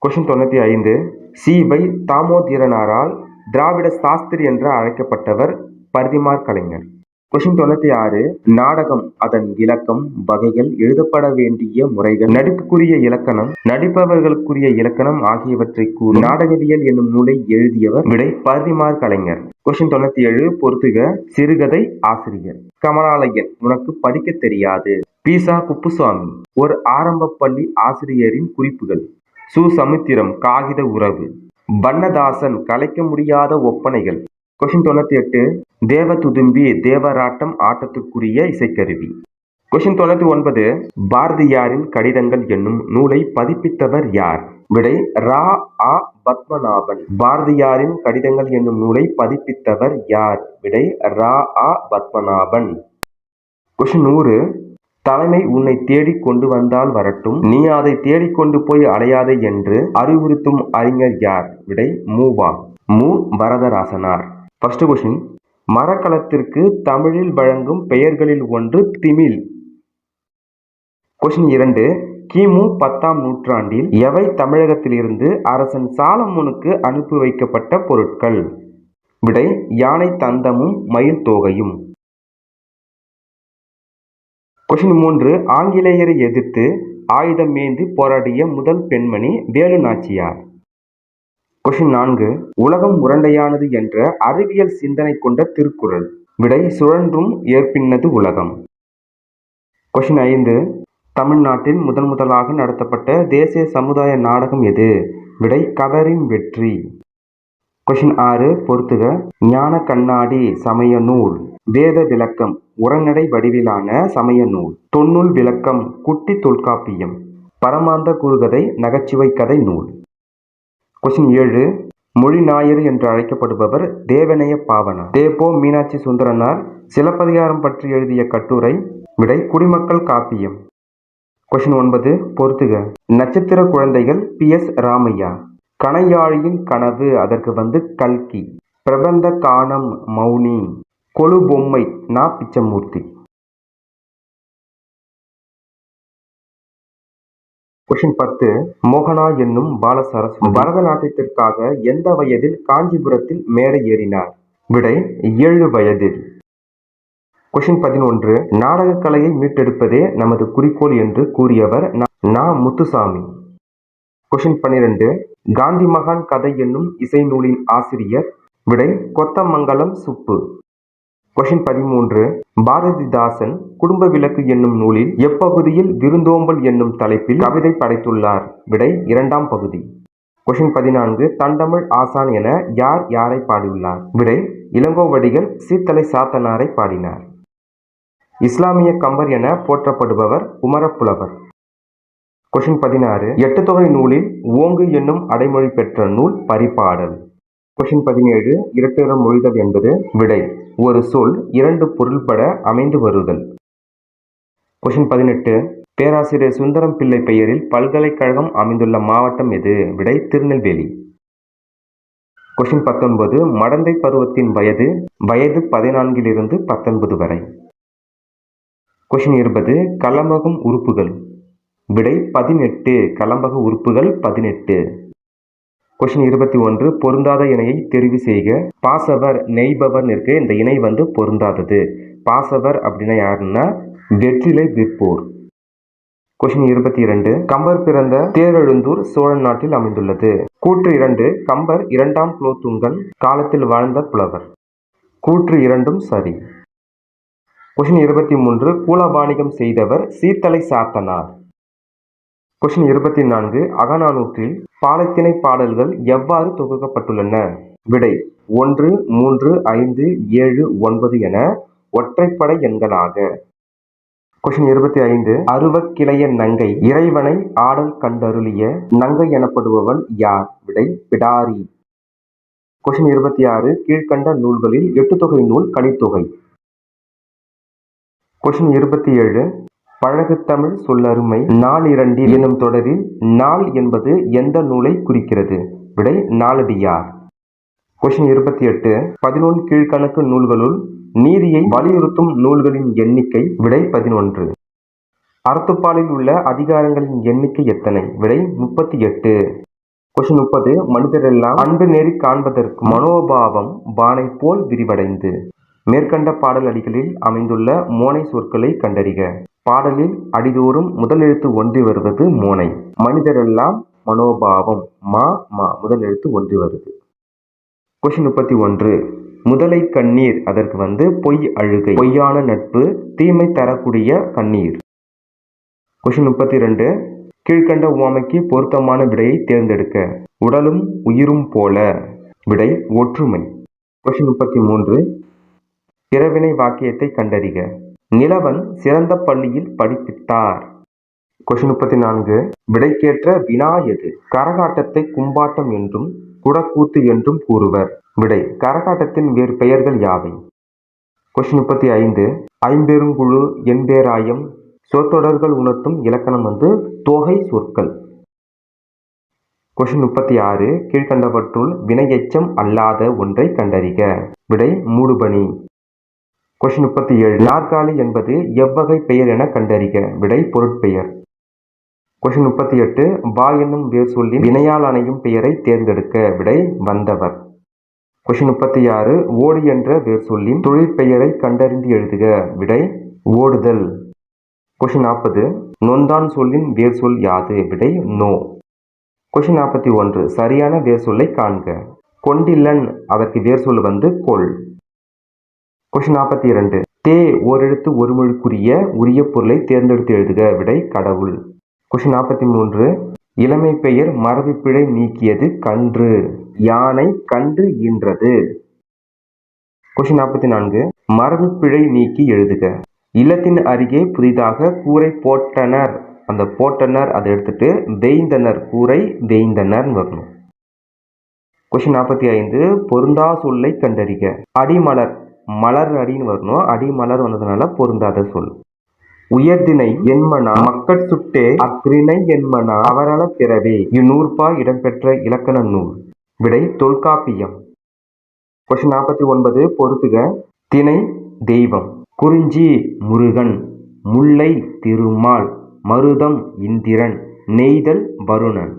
கொஸ்டின் 95. சி.வை. தாமோதரனாரால் திராவிட சாஸ்திரி என்று அழைக்கப்பட்டவர் பரிதிமாற் கலைஞர். கொஸ்டின் 96. நாடகம், அதன் இலக்கம், வகைகள், எழுதப்பட வேண்டிய முறைகள், நடிப்புக்குரிய இலக்கணம், நடிப்பவர்களுக்குரிய இலக்கணம் ஆகியவற்றை கூறும் நாடகவியல் என்னும் நூலை எழுதியவர்? விடை பரிதிமாற் கலைஞர். கொஸ்டின் 97. பொறுத்துக. சிறுகதை ஆசிரியர். கமலாலயன், உனக்கு படிக்க தெரியாது. பீசா குப்புசாமி, ஒரு ஆரம்ப பள்ளி ஆசிரியரின் குறிப்புகள். சு. சமுத்திரம், காகித உறவு. வண்ணதாசன், கலைக்க முடியாத ஒப்பனைகள். கொஸ்டின் 98. தேவதுதும்பி, தேவராட்டம் ஆட்டத்துக்குரிய இசைக்கருவி. கொஸ்டின் 99. பாரதியாரின் கடிதங்கள் என்னும் நூலை பதிப்பித்தவர் யார்? விடை ரா. ஆ. பத்மநாபன். பாரதியாரின் கடிதங்கள் என்னும் நூலை பதிப்பித்தவர் யார்? விடை ரா. ஆ. பத்மநாபன். கொஸ்டின் 100. தலைமை உன்னை தேடிக் கொண்டு வந்தால் வரட்டும், நீ அதை தேடிக்கொண்டு போய் அலையாதே என்று அறிவுறுத்தும் அறிஞர் யார்? விடை மூவா. மு. வரதராசனார். First question. மரக்கலத்திற்கு தமிழில் வழங்கும் பெயர்களில் ஒன்று திமில். கொஸ்டின் 2. கிமு 10ஆம் நூற்றாண்டில் எவை தமிழகத்திலிருந்து அரசன் சாலமோனுக்கு அனுப்பி வைக்கப்பட்ட பொருட்கள்? விடை யானை தந்தமும் மயில் தோகையும். கொஸ்டின் 3. ஆங்கிலேயரை எதிர்த்து ஆயுதம் ஏந்தி போராடிய முதல் பெண்மணி வேலு நாச்சியார். கொஸ்டின் 4. உலகம் உருண்டையானது என்ற அறிவியல் சிந்தனை கொண்ட திருக்குறள். விடை சுழன்றும் ஏற்பின்னது உலகம். கொஸ்டின் 5. தமிழ்நாட்டில் முதலாக நடத்தப்பட்ட தேசிய சமுதாய நாடகம் எது? விடை கதரின் வெற்றி. கொஸ்டின் 6. பொறுத்துக. ஞான கண்ணாடி சமய நூல். வேத விளக்கம் உரைநடை வடிவிலான சமய நூல். தொன்னூல் விளக்கம் குட்டி தொல்காப்பியம். பரமாந்த குறுகதை நகைச்சுவை கதை நூல். கொஸ்டின் 7. மொழி நாயர் என்று அழைக்கப்படுபவர் தேவனைய பாவனார். தேப்போ மீனாட்சி சுந்தரனார் சிலப்பதிகாரம் பற்றி எழுதிய கட்டுரை. விடை குடிமக்கள் காப்பியம். கொஸ்டின் 9. பொறுத்துக. நட்சத்திர குழந்தைகள் பி.எஸ். ராமையா. கணையாழியின் கனவு அதற்கு கல்கி. பிரபந்த கானம் மௌனி. கொலு பொம்மை நா. பிச்சமூர்த்தி. கொஸ்டின் 10. மோகனா என்னும் பால சரஸ்வதி பரதநாட்டியத்திற்காக எந்த வயதில் காஞ்சிபுரத்தில் மேடை ஏறினார்? விடை 7 வயதில். கொஸ்டின் 11. நாடகக் கலையை மீட்டெடுப்பதே நமது குறிக்கோள் என்று கூறியவர் நா. முத்துசாமி. கொஸ்டின் 12. காந்தி மகான் கதை என்னும் இசை நூலின் ஆசிரியர்? விடை கொத்தமங்கலம் சுப்பு. கொஸ்டின் 13. பாரதிதாசன் குடும்ப விளக்கு என்னும் நூலில் எப்பகுதியில் விருந்தோம்பல் என்னும் தலைப்பில் கவிதை படைத்துள்ளார்? விடை 2ஆம் பகுதி. கொஸ்டின் 14. தண்டமிழ் ஆசான் என யார் யாரை பாடியுள்ளார்? விடை இளங்கோவடிகள் சீத்தலை சாத்தனாரை பாடினார். இஸ்லாமிய கம்பர் என போற்றப்படுபவர் குமரப்புலவர். கொஸ்டின் 16. எட்டுத்தொகை நூலில் ஓங்கு என்னும் அடைமொழி பெற்ற நூல் பரிபாடல். கொஸ்டின் 17. இரட்டுற மொழிதல் என்பது? விடை ஒரு சொல் 2 பொருள்பட அமைந்து வருதல். கொஸ்டின் 18. பேராசிரியர் சுந்தரம் பிள்ளை பெயரில் பல்கலைக்கழகம் அமைந்துள்ள மாவட்டம் எது? விடை திருநெல்வேலி. கொஸ்டின் 19. மடந்தை பருவத்தின் வயது? வயது 14 - 19 வரை. கொஸ்டின் 20. கலம்பகம் உறுப்புகள்? விடை 18. கலம்பக உறுப்புகள் 18. கொஸ்டின் 21. பொருந்தாத இணையை தெரிவு செய்க. பாசவர் நெய்பவர் இருக்கு. இந்த இணை பொருந்தாதது. பாசவர் அப்படின்னா யாருன்னா வெற்றிலை விற்போர். கொஸ்டின் 22. கம்பர் பிறந்த தேரெழுந்தூர் சோழ நாட்டில் அமைந்துள்ளது. கூற்று 2. கம்பர் 2ஆம் குலோத்துங்கன் காலத்தில் வாழ்ந்த புலவர். கூற்று 2ம் சரி. கொஸ்டின் 23. கூலபாணிகம் செய்தவர் சீத்தலை சாத்தனார். கொஸ்டின் 24. அகநானூற்றில் பாலைத்திணை பாடல்கள் எவ்வாறு தொகுக்கப்பட்டுள்ளன? விடை 1, 3, 5, 7, 9 என ஒற்றைப்படை எண்களாக. கொஸ்டின் 25. அருவக் கிளைய நங்கை இறைவனை ஆடல் கண்டருளிய நங்கை எனப்படுபவள் யார்? விடை பிடாரி. கொஸ்டின் 26. கீழ்கண்ட நூல்களில் எட்டுத்தொகை நூல் கலித்தொகை. கொஸ்டின் 27. பழகுதமிழ் சொல்லருமை நாலிரண்டில் எனும் தொடரில் நால் என்பது எந்த நூலை குறிக்கிறது? விடை நாலடியார். கொஸ்டின் 28. 11 கீழ்கணக்கு நூல்களுள் நீதியை வலியுறுத்தும் நூல்களின் எண்ணிக்கை? விடை 11. அறத்துப்பாலில் உள்ள அதிகாரங்களின் எண்ணிக்கை எத்தனை? விடை 38. கொஸ்டின் 30. மனிதரெல்லாம் அன்பு நெறி காண்பதற்கு மனோபாவம் பானை போல் விரிவடைந்து. மேற்கண்ட பாடல் அடிகளில் அமைந்துள்ள மோனை சொற்களை கண்டறிக. பாடலில் அடிதோறும் முதல் எழுத்து ஒன்றி வருவது மோனை. மனிதரெல்லாம் மனோபாவம் மா முதல் எழுத்து ஒன்றி வருது. கொஸ்டின் 31. முதலை கண்ணீர் அதற்கு பொய் அழுகை பொய்யான நட்பு தீமை தரக்கூடிய கண்ணீர். கொஸ்டின் 32. கீழ்கண்ட உவமைக்கு பொருத்தமான விடையை தேர்ந்தெடுக்க. உடலும் உயிரும் போல. விடை ஒற்றுமை. கொஸ்டின் 33. பிறவினை வாக்கியத்தை கண்டறிக. நிலவன் சிறந்த பள்ளியில் படிப்பித்தார். கொஸ்டின் 34. விடைக்கேற்ற வினா எது? கரகாட்டத்தை கும்பாட்டம் என்றும் குடக்கூத்து என்றும் கூறுவர். விடை கரகாட்டத்தின் வேறு பெயர்கள் யாவை? கொஸ்டின் 35. ஐம்பெருங்குழு எண்பேராயம் சொற்றொடர்கள் உணர்த்தும் இலக்கணம் தொகை சொற்கள். கொஸ்டின் 36. கீழ்கண்டவற்றுள் வினையெச்சம் அல்லாத ஒன்றை கண்டறிக. விடை மூடுபனி. கொஸ்டின் 37. நாற்காலி என்பது எவ்வகை பெயர் என கண்டறிக. விடை பொருட்பெயர். கொஸ்டின் 38. வா என்னும் வேர் சொல்லின் வினையால் அணையும் பெயரை தேர்ந்தெடுக்க. விடை வந்தவர். கொஸ்டின் 36. ஓடு என்ற வேர் சொல்லின் தொழிற்பெயரை கண்டறிந்து எழுதுக. விடை ஓடுதல். கொஸ்டின் 40. நொந்தான் சொல்லின் வேர் சொல் யாது? விடை நோ. கொஸ்டின் 41. சரியான வேர் சொல்லை காண்க. கொண்டில்லன் அதற்கு வேர் சொல் கொள். கொஸ்டின் 42. தே ஓரெழுத்து ஒரு மொழிக்குரிய உரிய பொருளை தேர்ந்தெடுத்து எழுதுக. விடை கடவுள். கொஸ்டின் 43. இளமை பெயர் மரபுப்பிழை நீக்கியது கன்று. யானை கன்று ஈன்றது. கொஸ்டின் 44. மரபுப்பிழை நீக்கி எழுதுக. இல்லத்தின் அருகே புதிதாக கூரை போட்டனர். அந்த போட்டனர் அதை எடுத்துட்டு வேய்ந்தனர் கூரை வேய்ந்தனர் வரணும். கொஸ்டின் 45. பொருந்தா சொல்லை கண்டறிக. அடிமலர் மலர் அடின்னு வரணும். அடிமலர் வந்ததுனால பொருந்தாத சொல். உயர்திணை என்மனா மக்கட் சுட்டே அக்ரிணை என்மனா அவரள பிறவே இந்நூற்பா இடம்பெற்ற இலக்கண நூல். விடை தொல்காப்பியம். கொஸ்டின் 49. பொறுத்துக. திணை தெய்வம். குறிஞ்சி முருகன். முல்லை திருமால். மருதம் இந்திரன். நெய்தல் வருணன்.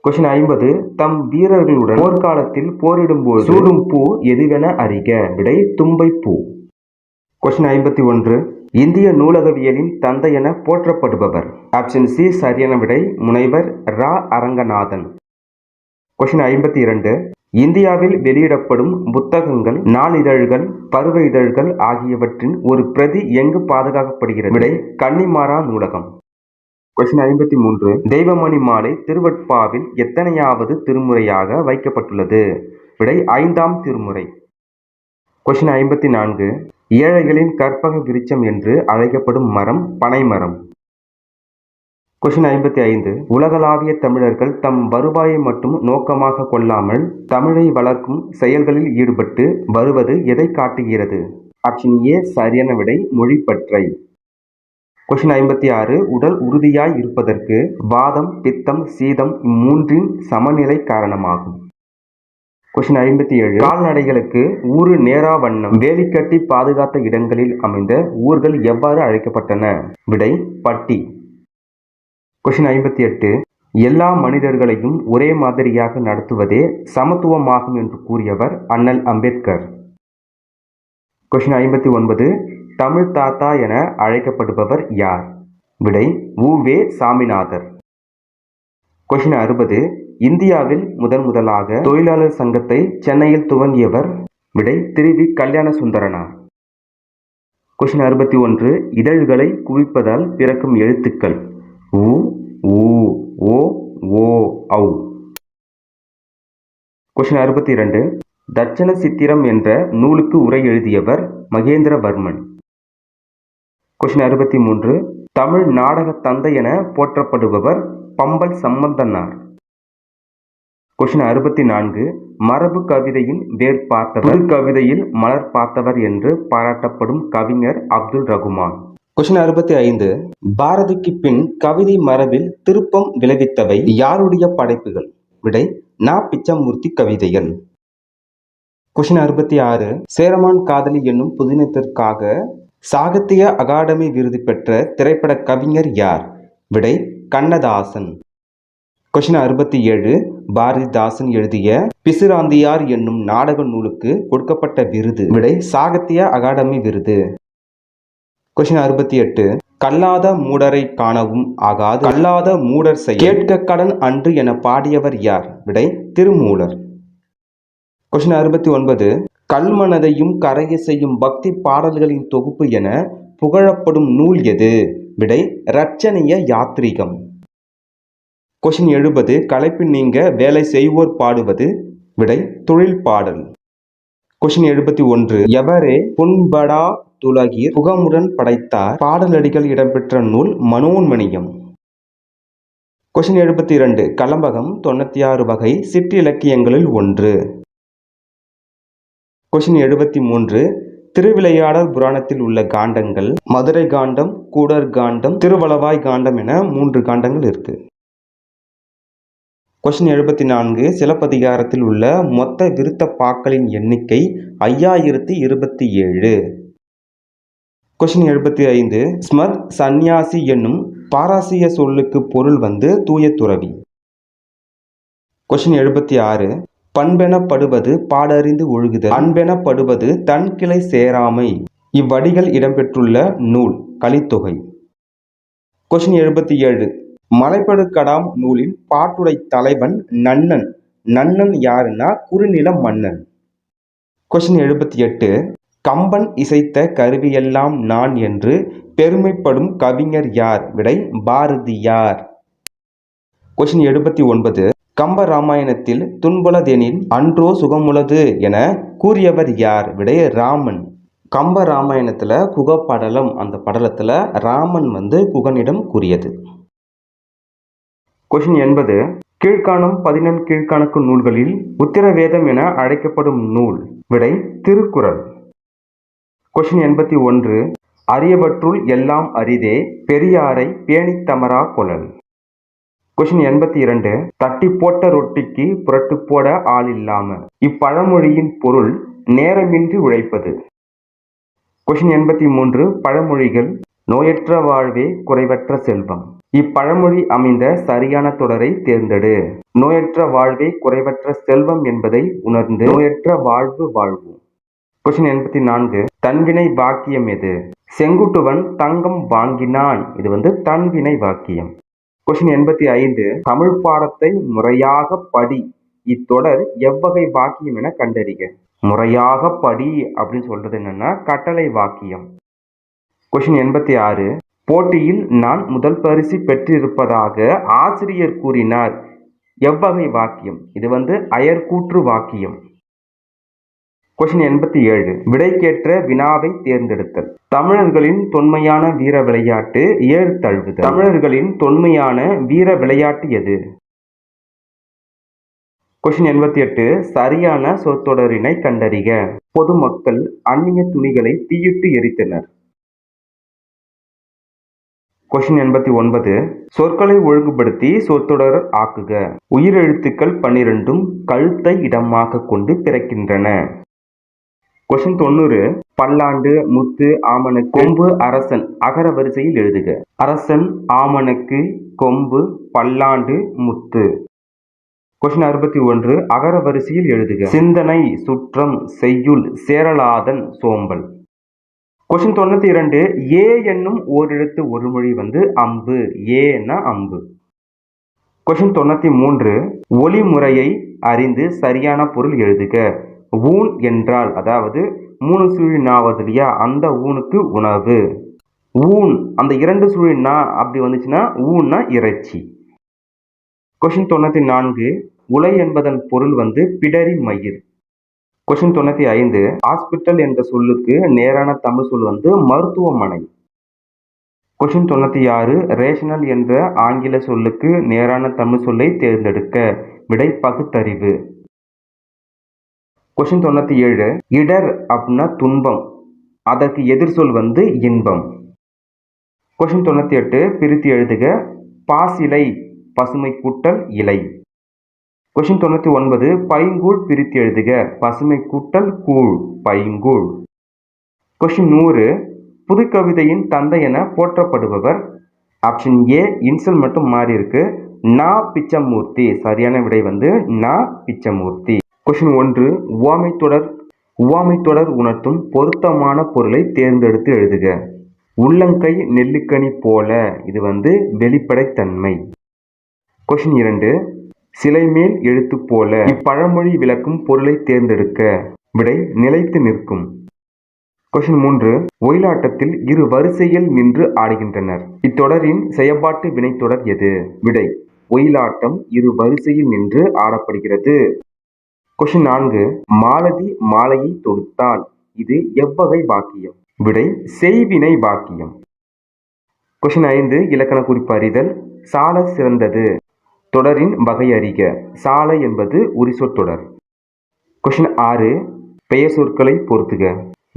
கொஸ்டின் 50. தம் வீரர்களுடன் போர்க்காலத்தில் போரிடும்போது சூடும் பூ எதுவென அறிக. விடை தும்பைப்பூ. கொஸ்டின் 51. இந்திய நூலகவியலின் தந்தை என போற்றப்படுபவர். ஆப்ஷன் சி சரியான விடை முனைவர் ரா. அரங்கநாதன். கொஸ்டின் 52. இந்தியாவில் வெளியிடப்படும் புத்தகங்கள், நாளிதழ்கள், பருவ இதழ்கள் ஆகியவற்றின் ஒரு பிரதி எங்கு பாதுகாக்கப்படுகிறது. விடை கன்னிமாரா நூலகம். கொஸ்டின் 53. தெய்வமணி மாலை திருவெட்பாவில் எத்தனையாவது திருமுறையாக வைக்கப்பட்டுள்ளது. விடை 5ஆம் திருமுறை. கொஸ்டின் 54. ஏழைகளின் கற்பக விருட்சம் என்று அழைக்கப்படும் மரம் பனைமரம். கொஸ்டின் 55. உலகளாவிய தமிழர்கள் தம் வருவாயை மட்டும் நோக்கமாக கொள்ளாமல் தமிழை வளர்க்கும் செயல்களில் ஈடுபட்டு வருவது எதை காட்டுகிறது. ஆப்ஷன் ஏ சரியான விடை மொழிப்பற்றை. கொஸ்டின் 56. உடல் உறுதியாய் இருப்பதற்கு வாதம், பித்தம், சீதம் இம்மூன்றின் சமநிலை காரணமாகும். கொஸ்டின் 57. கால்நடைகளுக்கு ஊறு நேரா வண்ணம் வேலி கட்டி பாதுகாத்த இடங்களில் அமைந்த ஊர்கள் எவ்வாறு அழைக்கப்பட்டன. விடை பட்டி. கொஸ்டின் 58. எல்லா மனிதர்களையும் ஒரே மாதிரியாக நடத்துவதே சமத்துவமாகும் என்று கூறியவர் அண்ணல் அம்பேத்கர். கொஸ்டின் 59. தமிழ் தாத்தா என அழைக்கப்படுபவர் யார். விடை உ.வே. சாமிநாதர். கொஸ்டின் 60. இந்தியாவில் முதலாக தொழிலாளர் சங்கத்தை சென்னையில் துவங்கியவர். விடை திரு.வி. கல்யாண சுந்தரனார். கொஸ்டின் 61. இதழ்களை குவிப்பதால் பிறக்கும் எழுத்துக்கள் உ, ஊ, ஓ, ஓ, ஔ. கொஸ்டின் 62. தட்சண சித்திரம் என்ற நூலுக்கு உரை எழுதியவர் மகேந்திரவர்மன். கொஸ்டின் 63. தமிழ் நாடக தந்தை என போற்றப்படுபவர் பம்பல் சம்பந்தனார். கொஸ்டின் 64. மரபு கவிதையின் வேர் பார்த்தவர், கவிதையில் மலர் பார்த்தவர் என்று பாராட்டப்படும் கவிஞர் அப்துல் ரகுமான். கொஸ்டின் 65. பாரதிக்கு பின் கவிதை மரபில் திருப்பம் விளைவித்தவை யாருடைய படைப்புகள். விடை நா. பிச்சமூர்த்தி கவிதைகள். கொஸ்டின் 66. சேரமான் காதலி என்னும் புதினத்திற்காக சாகித்ய அகாடமி விருது பெற்ற திரைப்பட கவிஞர் யார். விடை கண்ணதாசன். கொஸ்டின் 67. பாரதிதாசன் எழுதிய பிசிராந்தியார் என்னும் நாடக நூலுக்கு கொடுக்கப்பட்ட விருது. விடை சாகித்ய அகாடமி விருது. கொஸ்டின் 68. கல்லாத மூடரை காணவும் ஆகாது கல்லாத மூடர் செய் கேட்க கடன் அன்று என பாடியவர் யார். விடை திருமூலர். கொஸ்டின் 69. கல்மனதையும் கரைய செய்யும் பக்தி பாடல்களின் தொகுப்பு என புகழப்படும் நூல் எது. விடை இரட்சணிய யாத்ரீகம். கொஸ்டின் 70. களைப்பு நீங்க வேலை செய்வோர் பாடுவது. விடை தொழில் பாடல். கொஸ்டின் 71. எவரே புண்படா துலகீர் புகமுடன் படைத்தார் பாடலடிகள் இடம்பெற்ற நூல் மனோன்மணியம். கொஸ்டின் 72. கலம்பகம் 96 வகை சிற்றிலக்கியங்களில் ஒன்று. கொஸ்டின் 73. திருவிளையாடல் புராணத்தில் உள்ள காண்டங்கள் மதுரை காண்டம், கூடர் காண்டம், திருவளவாய் காண்டம் என 3 காண்டங்கள் இருக்கு. கொஸ்டின் 74. சிலப்பதிகாரத்தில் உள்ள மொத்த விருத்த பாக்களின் எண்ணிக்கை 5027. கொஸ்டின் 75. ஸ்மத் சந்நியாசி என்னும் பாரசீக சொல்லுக்கு பொருள் வந்து தூய துறவி. கொஸ்டின் 76. பண்பெனப்படுவது பாடறிந்து ஒழுகுதல், அன்பெனப்படுவது தன் கிளை சேராமை இவ்வடிகள் இடம்பெற்றுள்ள நூல் கலித்தொகை. கொஸ்டின் 77. மலைபடுகடாம் நூலின் பாட்டுடை தலைவன் நன்னன். நன்னன் யாருன்னா குறுநில மன்னன். கொஸ்டின் 78. கம்பன் இசைத்த கருவியெல்லாம் நான் என்று பெருமைப்படும் கவிஞர் யார். விடை பாரதியார். கொஸ்டின் 79. கம்ப ராமாயணத்தில் துன்புலதெனில் அன்றோ சுகமுளது என கூறியவர் யார். விடை ராமன். கம்ப ராமாயணத்துல குகப்படலம், அந்த படலத்துல ராமன் குகனிடம் கூறியது. கொஸ்டின் 80. கீழ்காணும் 11 கீழ்கணக்கு நூல்களில் உத்திரவேதம் என அழைக்கப்படும் நூல். விடை திருக்குறள். கொஸ்டின் 81. அரியவற்றுள் எல்லாம் அரிதே பெரியாரை பேணித் தமரா கொளல். கொஸ்டின் 82. தட்டி போட்ட ரொட்டிக்கு புரட்டு போட ஆள் இல்லாம இப்பழமொழியின் பொருள் நேரமின்றி உழைப்பது. கொஸ்டின் 83. பழமொழிகள் நோயற்ற வாழ்வே குறைவற்ற செல்வம். இப்பழமொழி அமைந்த சரியான தொடரை தேர்ந்தெடு. நோயற்ற வாழ்வே குறைவற்ற செல்வம் என்பதை உணர்ந்து நோயற்ற வாழ்வு வாழ்வோம். கொஸ்டின் 84. தன்வினை வாக்கியம் எது? செங்குட்டுவன் தங்கம் வாங்கினான். இது தன்வினை வாக்கியம். கொஸ்டின் 85. தமிழ் பாடத்தை முறையாக படி. இத்தொடர் எவ்வகை வாக்கியம் என கண்டறிக. முறையாக படி அப்படின்னு சொல்றது என்னன்னா கட்டளை வாக்கியம். கொஸ்டின் 86. போட்டியில் நான் முதல் பரிசு பெற்றிருப்பதாக ஆசிரியர் கூறினார். எவ்வகை வாக்கியம்? இது அயர்கூற்று வாக்கியம். கொஸ்டின் 87. விடைக்கேற்ற வினாவை தேர்ந்தெடுத்தல். தமிழர்களின் தொன்மையான வீர விளையாட்டு ஏறு தழுவுதல். தமிழர்களின் தொன்மையான வீர விளையாட்டு எது? கொஸ்டின் 88. சரியான சொற்றொடரினை கண்டறிக. பொதுமக்கள் அந்நிய துணிகளை தீயிட்டு எரித்தனர். கொஸ்டின் 89. சொற்களை ஒழுங்குபடுத்தி சொற்றொடர் ஆக்குக. உயிரெழுத்துக்கள் 12 கழுத்தை இடமாக கொண்டு பிறக்கின்றன. கொஸ்டின் 90. பல்லாண்டு, முத்து, ஆமணக்கு, கொம்பு, அரசன் அகர வரிசையில் எழுதுக. அரசன், ஆமணக்கு, கொம்பு, பல்லாண்டு, முத்து. கொஸ்டின் 61. அகர வரிசையில் எழுதுக. சிந்தனை, சுற்றம், செய்யுள், சேரலாதன், சோம்பல். கொஸ்டின் 92. ஏ என்னும் ஓரெழுத்து ஒருமொழி அம்பு. ஏன்னா அம்பு. கொஸ்டின் 93. ஒலி முறையை அறிந்து சரியான பொருள் எழுதுக. ஊன் என்றால், அதாவது 3 சுழி நா வருது இல்லையா, அந்த ஊனுக்கு உணவு. ஊன் அந்த 2 சுழி நா அப்படி வந்துச்சுன்னா ஊன்னா இறைச்சி. கொஸ்டின் 94. உலை என்பதன் பொருள் பிடரி மயிர். கொஸ்டின் 95. ஹாஸ்பிட்டல் என்ற சொல்லுக்கு நேரான தமிழ் சொல் மருத்துவமனை. கொஸ்டின் 96. ரேஷனல் என்ற ஆங்கில சொல்லுக்கு நேரான தமிழ் சொல்லை தேர்ந்தெடுக்க. விடை பகுத்தறிவு. கொஸ்டின் 97. இடர் அப்படின்னா துன்பம், அதற்கு எதிர் சொல் இன்பம். கொஸ்டின் 98. பிரித்து எழுதுக. பாசிலை பசுமை கூட்டல் இலை. கொஸ்டின் 99. பைங்கூழ் பிரித்து எழுதுக. பசுமை கூட்டல் கூழ் பைங்கூழ். கொஸ்டின் 100. புதுக்கவிதையின் தந்தை என போற்றப்படுபவர். ஆப்ஷன் ஏ இன்சல் மட்டும் மாறி இருக்கு. நா பிச்சமூர்த்தி. சரியான விடை நா பிச்சமூர்த்தி. கொஸ்டின் 1. உவமை தொடர் உணர்த்தும் பொருத்தமான பொருளை தேர்ந்தெடுத்து எழுதுக. உள்ளங்கை நெல்லிக்கனி போல. இது வெளிப்படைத்தன்மை. கொஸ்டின் 2. சிலை மேல் எழுத்து போல. இப்பழமொழி விளக்கும் பொருளை தேர்ந்தெடுக்க. விடை நிலைத்து நிற்கும். கொஸ்டின் 3. ஒயிலாட்டத்தில் இரு வரிசையில் நின்று ஆடுகின்றனர். இத்தொடரின் செயற்பாட்டு வினைத்தொடர் எது? விடை ஒயிலாட்டம் இரு வரிசையில் நின்று ஆடப்படுகிறது. கொஸ்டின் 4. மாலதி மாலையை தொடுத்தாள். இது எவ்வகை வாக்கியம்? விடை செய்வினை வாக்கியம். கொஸ்டின் 5. இலக்கண குறிப்பு அறிதல். சால சிறந்தது. தொடரின் வகை அறிக. சாலை என்பது உரிசொற்றொடர். கொஸ்டின் 6. பெயர் சொற்களை பொருத்துக.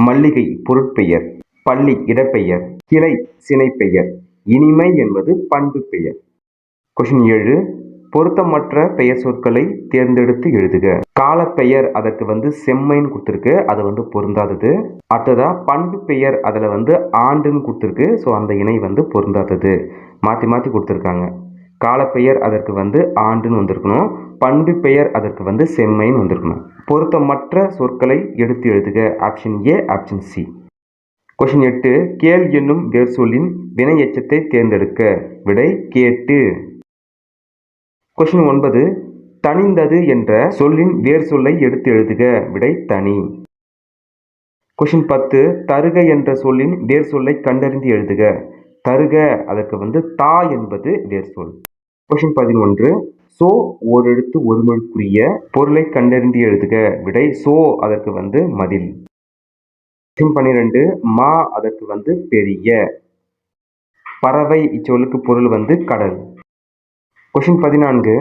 மல்லிகை பொருட்பெயர், பள்ளி இடப்பெயர், கிளை சினைப்பெயர், இனிமை என்பது பண்பு பெயர். கொஸ்டின் 7. பொருத்தமற்ற பெயர் சொற்களை தேர்ந்தெடுத்து எழுதுக. காலப்பெயர் அதற்கு செம்மைன்னு கொடுத்துருக்கு, அது பொருந்தாதது. அடுத்ததா பண்பு பெயர் அதில் ஆண்டுன்னு கொடுத்துருக்கு, ஸோ அந்த இணை பொருந்தாதது. மாற்றி கொடுத்துருக்காங்க. காலப்பெயர் அதற்கு ஆண்டுன்னு வந்திருக்கணும், பண்பு பெயர் அதற்கு செம்மைன்னு வந்திருக்கணும். பொருத்தமற்ற சொற்களை எடுத்து எழுதுக. Option A, option C. Question 8. கேள் என்னும் வேர் சொல்லின் வினை எச்சத்தை தேர்ந்தெடுக்க. விடை கேட்டு. கொஸ்டின் 9. தனிந்தது என்ற சொல்லின் வேர் சொல்லை எடுத்து எழுதுக. விடை தனி. கொஸ்டின் 10. தருக என்ற சொல்லின் வேர் சொல்லை கண்டறிந்து எழுதுக. தருக அதற்கு தா என்பது வேர் சொல். கொஸ்டின் 11. சோ ஓரெழுத்து ஒருமொழிக்குரிய பொருளை கண்டறிந்து எழுதுக. விடை சோ அதற்கு மதில். கொஸ்டின் 12. மா அதற்கு பெரிய. பறவை இச்சொல்லுக்கு பொருள் கடல். கொஸ்டின் 14.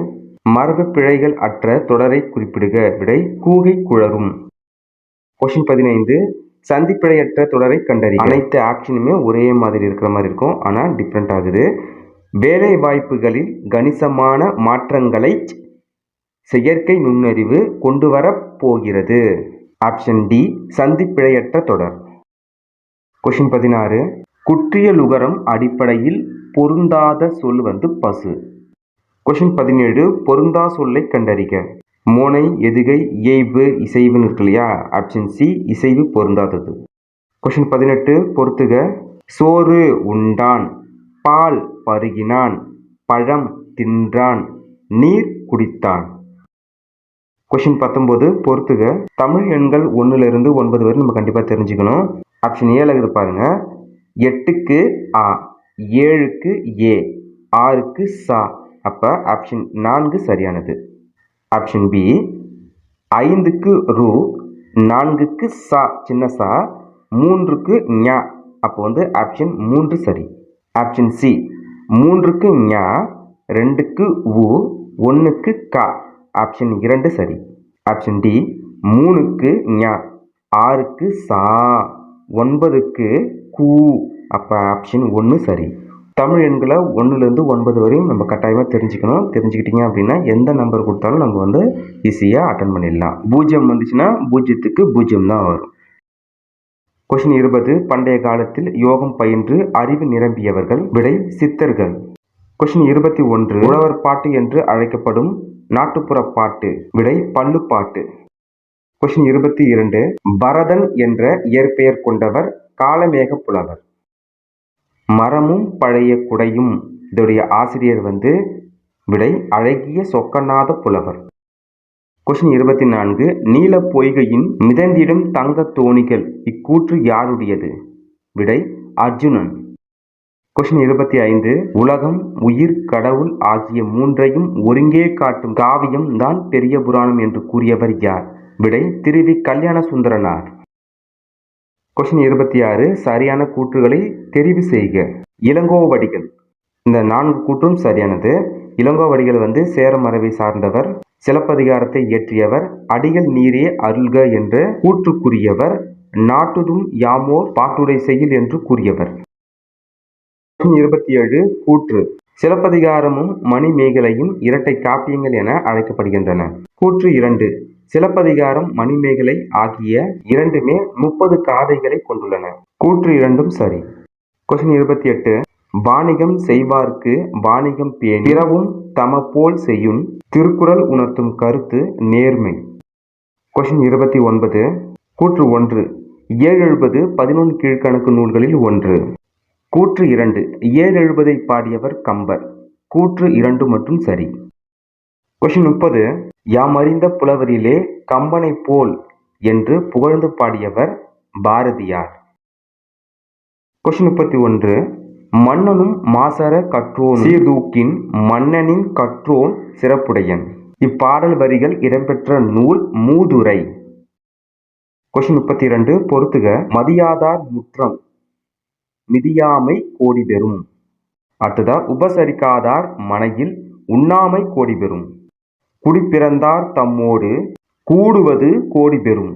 மரபு பிழைகள் அற்ற தொடரை குறிப்பிடுக. விடை கூகை குழறும். கொஸ்டின் 15. சந்திப்பிழையற்ற தொடரை கண்டறிக. அனைத்து ஆப்ஷனுமே ஒரே மாதிரி இருக்கிற மாதிரி இருக்கும், ஆனால் டிஃப்ரெண்ட் ஆகுது. வேலை வாய்ப்புகளில் கணிசமான மாற்றங்களை செயற்கை நுண்ணறிவு கொண்டு வரப் போகிறது. ஆப்ஷன் டி சந்திப்பிழையற்ற தொடர். கொஸ்டின் 16. குற்றியலுகரம் அடிப்படையில் பொருந்தாத சொல் பசு. கொஸ்டின் 17 பொருந்தா சொல்லை கண்டறிக. மோனை, எதுகை, இயைபு, இசைவுன்னு இருக்கு இல்லையா? ஆப்ஷன் சி இசைவு பொருந்தாதது. கொஸ்டின் 18 பொறுத்துக. சோறு உண்டான், பால் பருகினான், பழம் தின்றான், நீர் குடித்தான். கொஸ்டின் 19 பொறுத்துக. தமிழ் எண்கள் 1லிருந்து 9 வரை நம்ம கண்டிப்பாக தெரிஞ்சுக்கணும். ஆப்ஷன் ஏல இருக்குது பாருங்க. 8க்கு ஆ, 7க்கு ஏ, 6க்கு சா. அப்போ ஆப்ஷன் 4 சரியானது. ஆப்ஷன் பி 5க்கு ரு, 4க்கு சா சின்ன சா, 3க்கு ஞா. அப்போ ஆப்ஷன் 3 சரி. ஆப்ஷன் சி 3க்கு ஞா, 2க்கு உ, 1க்கு கா. ஆப்ஷன் 2 சரி. ஆப்ஷன் டி 3க்கு ஞா, 6க்கு சா, 9க்கு கூ. அப்போ ஆப்ஷன் 1 சரி. தமிழ் எண்களை 1லிருந்து 9 வரையும் நம்ம கட்டாயமாக தெரிஞ்சுக்கணும். தெரிஞ்சுக்கிட்டீங்க அப்படின்னா எந்த நம்பர் கொடுத்தாலும் நம்ம ஈஸியாக அட்டன் பண்ணிடலாம். 0 வந்துச்சுன்னா 0க்கு 0 தான் வரும். கொஸ்டின் 20 பண்டைய காலத்தில் யோகம் பயின்று அறிவு நிரம்பியவர்கள். விடை சித்தர்கள். கொஸ்டின் 21 உழவர் பாட்டு என்று அழைக்கப்படும் நாட்டுப்புற பாட்டு. விடை பள்ளுப்பாட்டு. கொஸ்டின் 22 பரதன் என்ற இயற்பெயர் கொண்டவர் காளமேக புலவர். மரமும் பழைய குடையும் இதோடைய ஆசிரியர் விடை அழகிய சொக்கநாத புலவர். கொஸ்டின் 24 நீல பொய்கையின் மிதந்திடும் தங்க தோணிகள் இக்கூற்று யாருடையது? விடை அர்ஜுனன். கொஸ்டின் 25 உலகம், உயிர், கடவுள் ஆகிய மூன்றையும் ஒருங்கே காட்டும் காவியம் தான் பெரிய புராணம் என்று கூறியவர் யார்? விடை திருவி கல்யாண சுந்தரனார். கொஸ்டின் 26 சரியான கூற்றுகளை தெரிவு செய்க. இளங்கோவடிகள். இந்த 4 கூற்றும் சரியானது. இளங்கோவடிகள் சேர மரபை சார்ந்தவர். சிலப்பதிகாரத்தை இயற்றியவர். அடிகள் நீரே அருள்க என்ற கூற்றுக்குரியவர். நாட்டுதும் யாமோர் பாட்டுடை செய்யுள் என்று கூறியவர். 27 கூற்று. சிலப்பதிகாரமும் மணிமேகலையும் இரட்டை காப்பியங்கள் என அழைக்கப்படுகின்றன. கூற்று 2 சிலப்பதிகாரம், மணிமேகலை ஆகிய இரண்டுமே 30 காதைகளை கொண்டுள்ளன. கூற்று 2ம் சரி. கொஸ்டின் 28 வாணிகம் செய்வார்க்கு வாணிகம் பேணி பிறவும் தமபோல் செய்யுன் திருக்குறள் உணர்த்தும் கருத்து நேர்மை. கொஸ்டின் 29 கூற்று 1 ஏழெழுபது 11 கீழ்கணக்கு நூல்களில் ஒன்று. கூற்று 2 ஏழெழுபதை பாடியவர் கம்பர். கூற்று 2 மற்றும் சரி. கொஸ்டின் 30 யாமறிந்த புலவரிலே கம்பனை போல் என்று புகழ்ந்து பாடியவர் பாரதியார். கொஸ்டின் 31 மன்னனும் மாசற கற்றோன் சீர்தூக்கின் மன்னனின் கற்றோன் சிறப்புடையன். இப்பாடல் வரிகள் இடம்பெற்ற நூல் மூதுரை. கொஸ்டின் 32 பொறுத்துக. மதியாதார் முற்றம் மிதியாமை கோடி பெறும். அடுத்ததா உபசரிக்காதார் மனையில் உண்ணாமை கோடி பெறும். குடிப்பிறந்தார் தம்மோடு கூடுவது கோடி பெறும்.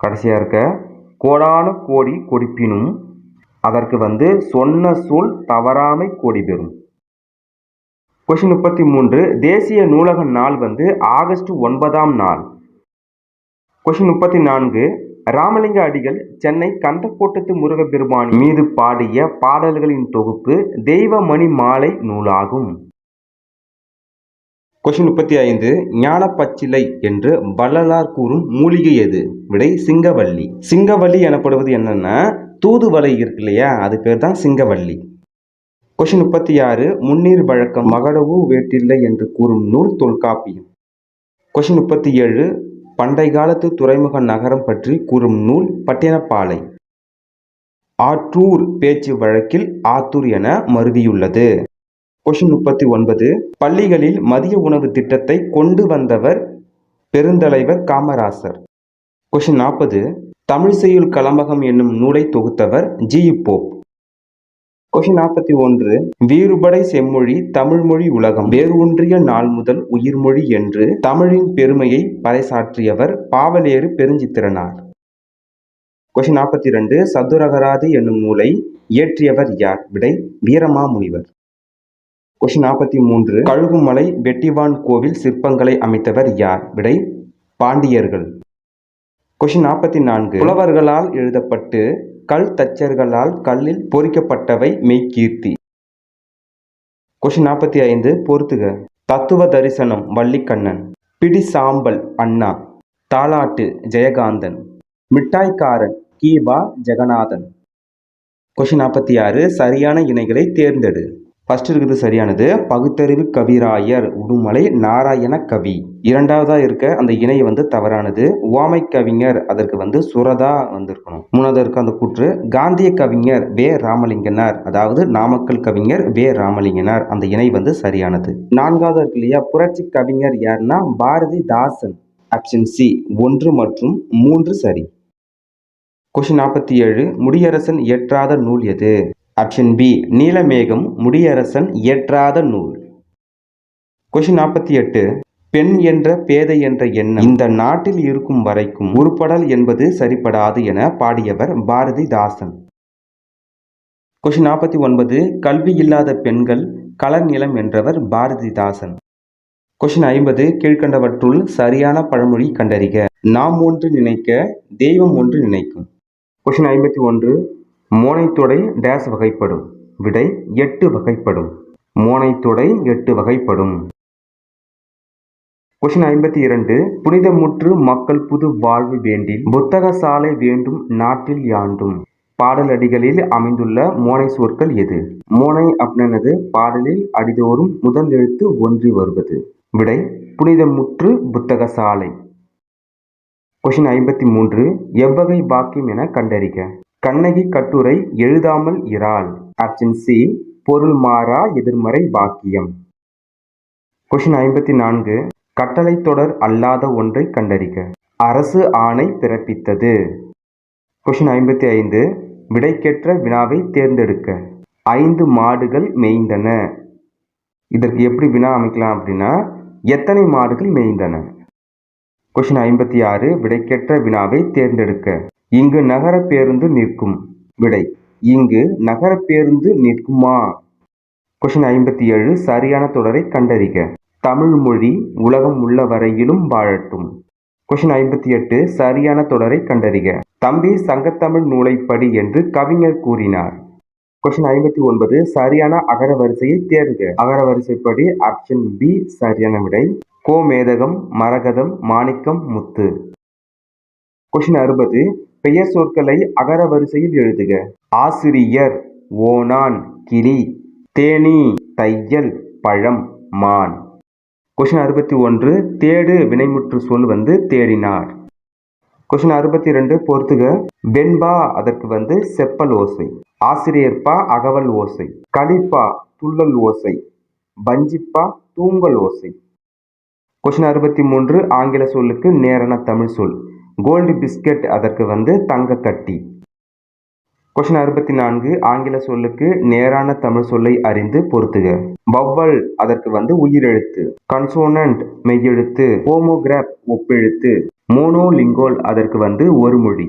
கடைசியா இருக்க கோடான கோடி கொடுப்பினும் அதற்கு சொன்ன சொல் தவறாமை கோடி பெறும். கொஸ்டின் 33 தேசிய நூலக நாள் ஆகஸ்ட் 9ஆம் நாள். கொஸ்டின் 34 ராமலிங்க அடிகள் சென்னை கந்தக்கோட்டத்து முருகப்பெருமான் மீது பாடிய பாடல்களின் தொகுப்பு தெய்வமணி மாலை நூலாகும். கொஸ்டின் 35 ஞானப்பச்சிலை என்று வள்ளலார் கூறும் மூலிகை எது? விடை சிங்கவல்லி. சிங்கவல்லி எனப்படுவது என்னன்னா தூதுவளை இருக்கு இல்லையா, அது பேர் தான் சிங்கவல்லி. கொஸ்டின் 36 முன்னீர் வழக்கம் மகளவு வேட்டில்லை என்று கூறும் நூல் தொல்காப்பியம். கொஸ்டின் 37 பண்டை காலத்து துறைமுக நகரம் பற்றி கூறும் நூல் பட்டினப்பாலை. ஆற்றூர் பேச்சு வழக்கில் ஆத்தூர் என மருவியுள்ளது. கொஸ்டின் 39 பள்ளிகளில் மதிய உணவு திட்டத்தை கொண்டு வந்தவர் பெருந்தலைவர் காமராசர். கொஸ்டின் 40 தமிழ் செய்யுள் கலம்பகம் என்னும் நூலை தொகுத்தவர் ஜி. போப். கொஸ்டின் 41 வீறுபடை செம்மொழி தமிழ்மொழி உலகம் வேரூன்றிய நாள் முதல் உயிர்மொழி என்று தமிழின் பெருமையை பறைசாற்றியவர் பாவலேறு பெருஞ்சித்திரனார். கொஸ்டின் 42 சதுரகராதி என்னும் நூலை இயற்றியவர் யார்? விடை வீரமாமுனிவர். கொஸ்டின் 43 கழுகுமலை வெட்டிவான் கோவில் சிற்பங்களை அமைத்தவர் யார்? விடை பாண்டியர்கள். கொஸ்டின் 44 புலவர்களால் எழுதப்பட்டு கல் தச்சர்களால் கல்லில் பொறிக்கப்பட்டவை மெய்கீர்த்தி. கொஸ்டின் 45 பொறுத்துக. தத்துவ தரிசனம் வள்ளிக்கண்ணன், பிடி சாம்பல் அண்ணா, தாலாட்டு ஜெயகாந்தன், மிட்டாய்க்காரன் கி.பா. ஜெகநாதன். கொஸ்டின் 46 சரியான இணைகளை தேர்ந்தெடு. ஃபர்ஸ்ட் இருக்குது சரியானது பகுத்தறிவு கவிராயர் உடுமலை நாராயண கவி. இரண்டாவதா இருக்க அந்த இணை தவறானது. உவமை கவிஞர் அதற்கு சுரதா இருக்கணும். மூணாவது இருக்க அந்த கூற்று காந்திய கவிஞர் வே ராமலிங்கனார், அதாவது நாமக்கல் கவிஞர் வே ராமலிங்கனார், அந்த இணை சரியானது. நான்காவது இருக்கு இல்லையா புரட்சி கவிஞர் யாருன்னா பாரதிதாசன். ஆப்ஷன் சி 1 மற்றும் 3 சரி. கொஸ்டின் 47 முடியரசன் இயற்றாத நூல் எது? ஆப்ஷன் பி நீலமேகம் முடியரசன் இயற்றாத நூல். கொஸ்டின் 48 பெண் என்ற பேதை என்ற எண்ணம் இந்த நாட்டில் இருக்கும் வரைக்கும் உருப்படல் என்பது சரிப்படாது என பாடியவர் பாரதிதாசன். கொஸ்டின் 49 கல்வி இல்லாத பெண்கள் களர் நிலம் என்றவர் பாரதிதாசன். கொஸ்டின் 50 கீழ்கண்டவற்றுள் சரியான பழமொழி கண்டறிக. நாம் ஒன்று நினைக்க தெய்வம் ஒன்று நினைக்கும். கொஸ்டின் 51 மோனைத்தொடை டேஸ் வகைப்படும். விடை 8 வகைப்படும். மோனைத்தொடை 8 வகைப்படும். கொஸ்டின் 52 புனிதமுற்று மக்கள் புது வாழ்வு வேண்டில் புத்தக சாலை வேண்டும் நாட்டில் யாண்டும். பாடல் அடிகளில் அமைந்துள்ள மோனை சொற்கள் எது? மோனை அப்படின்னது பாடலில் அடிதோறும் முதல் எழுத்து ஒன்றி வருவது. விடை புனிதமுற்று புத்தக சாலை. கொஸ்டின் 53 எவ்வகை வாக்கியம் என கண்டறிக. கண்ணகி கட்டுரை எழுதாமல் இராள். ஆப்ஷன் சி பொருள் மாறா எதிர்மறை வாக்கியம். கொஸ்டின் 54 கட்டளை தொடர் அல்லாத ஒன்றை கண்டறிக. அரசு ஆணை பிறப்பித்தது. கொஸ்டின் 55 விடைக்கேற்ற வினாவை தேர்ந்தெடுக்க. 5 மாடுகள் மேய்ந்தன. இதற்கு எப்படி வினா அமைக்கலாம் அப்படின்னா எத்தனை மாடுகள் மேய்ந்தன. கொஸ்டின் 56 விடைக்கேற்ற வினாவை தேர்ந்தெடுக்க. இங்கு நகர பேருந்து நிற்கும். விடை இங்கு நகர பேருந்து நிற்குமா. கொஸ்டின் 57 சரியான தொடரை கண்டறிக. தமிழ் மொழி உலகம் உள்ள வரையிலும் வாழட்டும். கொஸ்டின் 58 சரியான தொடரை கண்டறிக. தம்பி சங்கத்தமிழ் நூலை படி என்று கவிஞர் கூறினார். கொஸ்டின் 59 சரியான அகரவரிசையை தேர்க. அகரவரிசைப்படி ஆப்ஷன் பி சரியான விடை. கோமேதகம் மரகதம் மாணிக்கம் முத்து. கொஸ்டின் 60 பெயர் சொற்களை அகரவரிசையில் எழுதுக. ஆசிரியர் ஓணான் கிளி தேனீ தையல் பழம் மான். கொஸ்டின் 61 தேடு வினைமுற்று சொல் தேடினார். கொஸ்டின் 62 பொறுத்துக. வெண்பா அதற்கு செப்பல் ஓசை. ஆசிரியர்பா அகவல் ஓசை. களிப்பா துள்ளல் ஓசை. பஞ்சிப்பா தூங்கல் ஓசை. கொஸ்டின் 63 ஆங்கில சொல்லுக்கு நேரான தமிழ் சொல். கோல்டு பிஸ்கட் அதற்கு தங்க கட்டி. கொஸ்டின் 64 ஆங்கில சொல்லுக்கு நேரான தமிழ் சொல்லை அறிந்து பொறுத்துக. வவ்வல் அதற்கு உயிரெழுத்து. கன்சோனன்ட் மெய்யெழுத்து. ஹோமோகிராப் ஒப்பெழுத்து. மோனோலிங்கோல் அதற்கு ஒரு மொழி.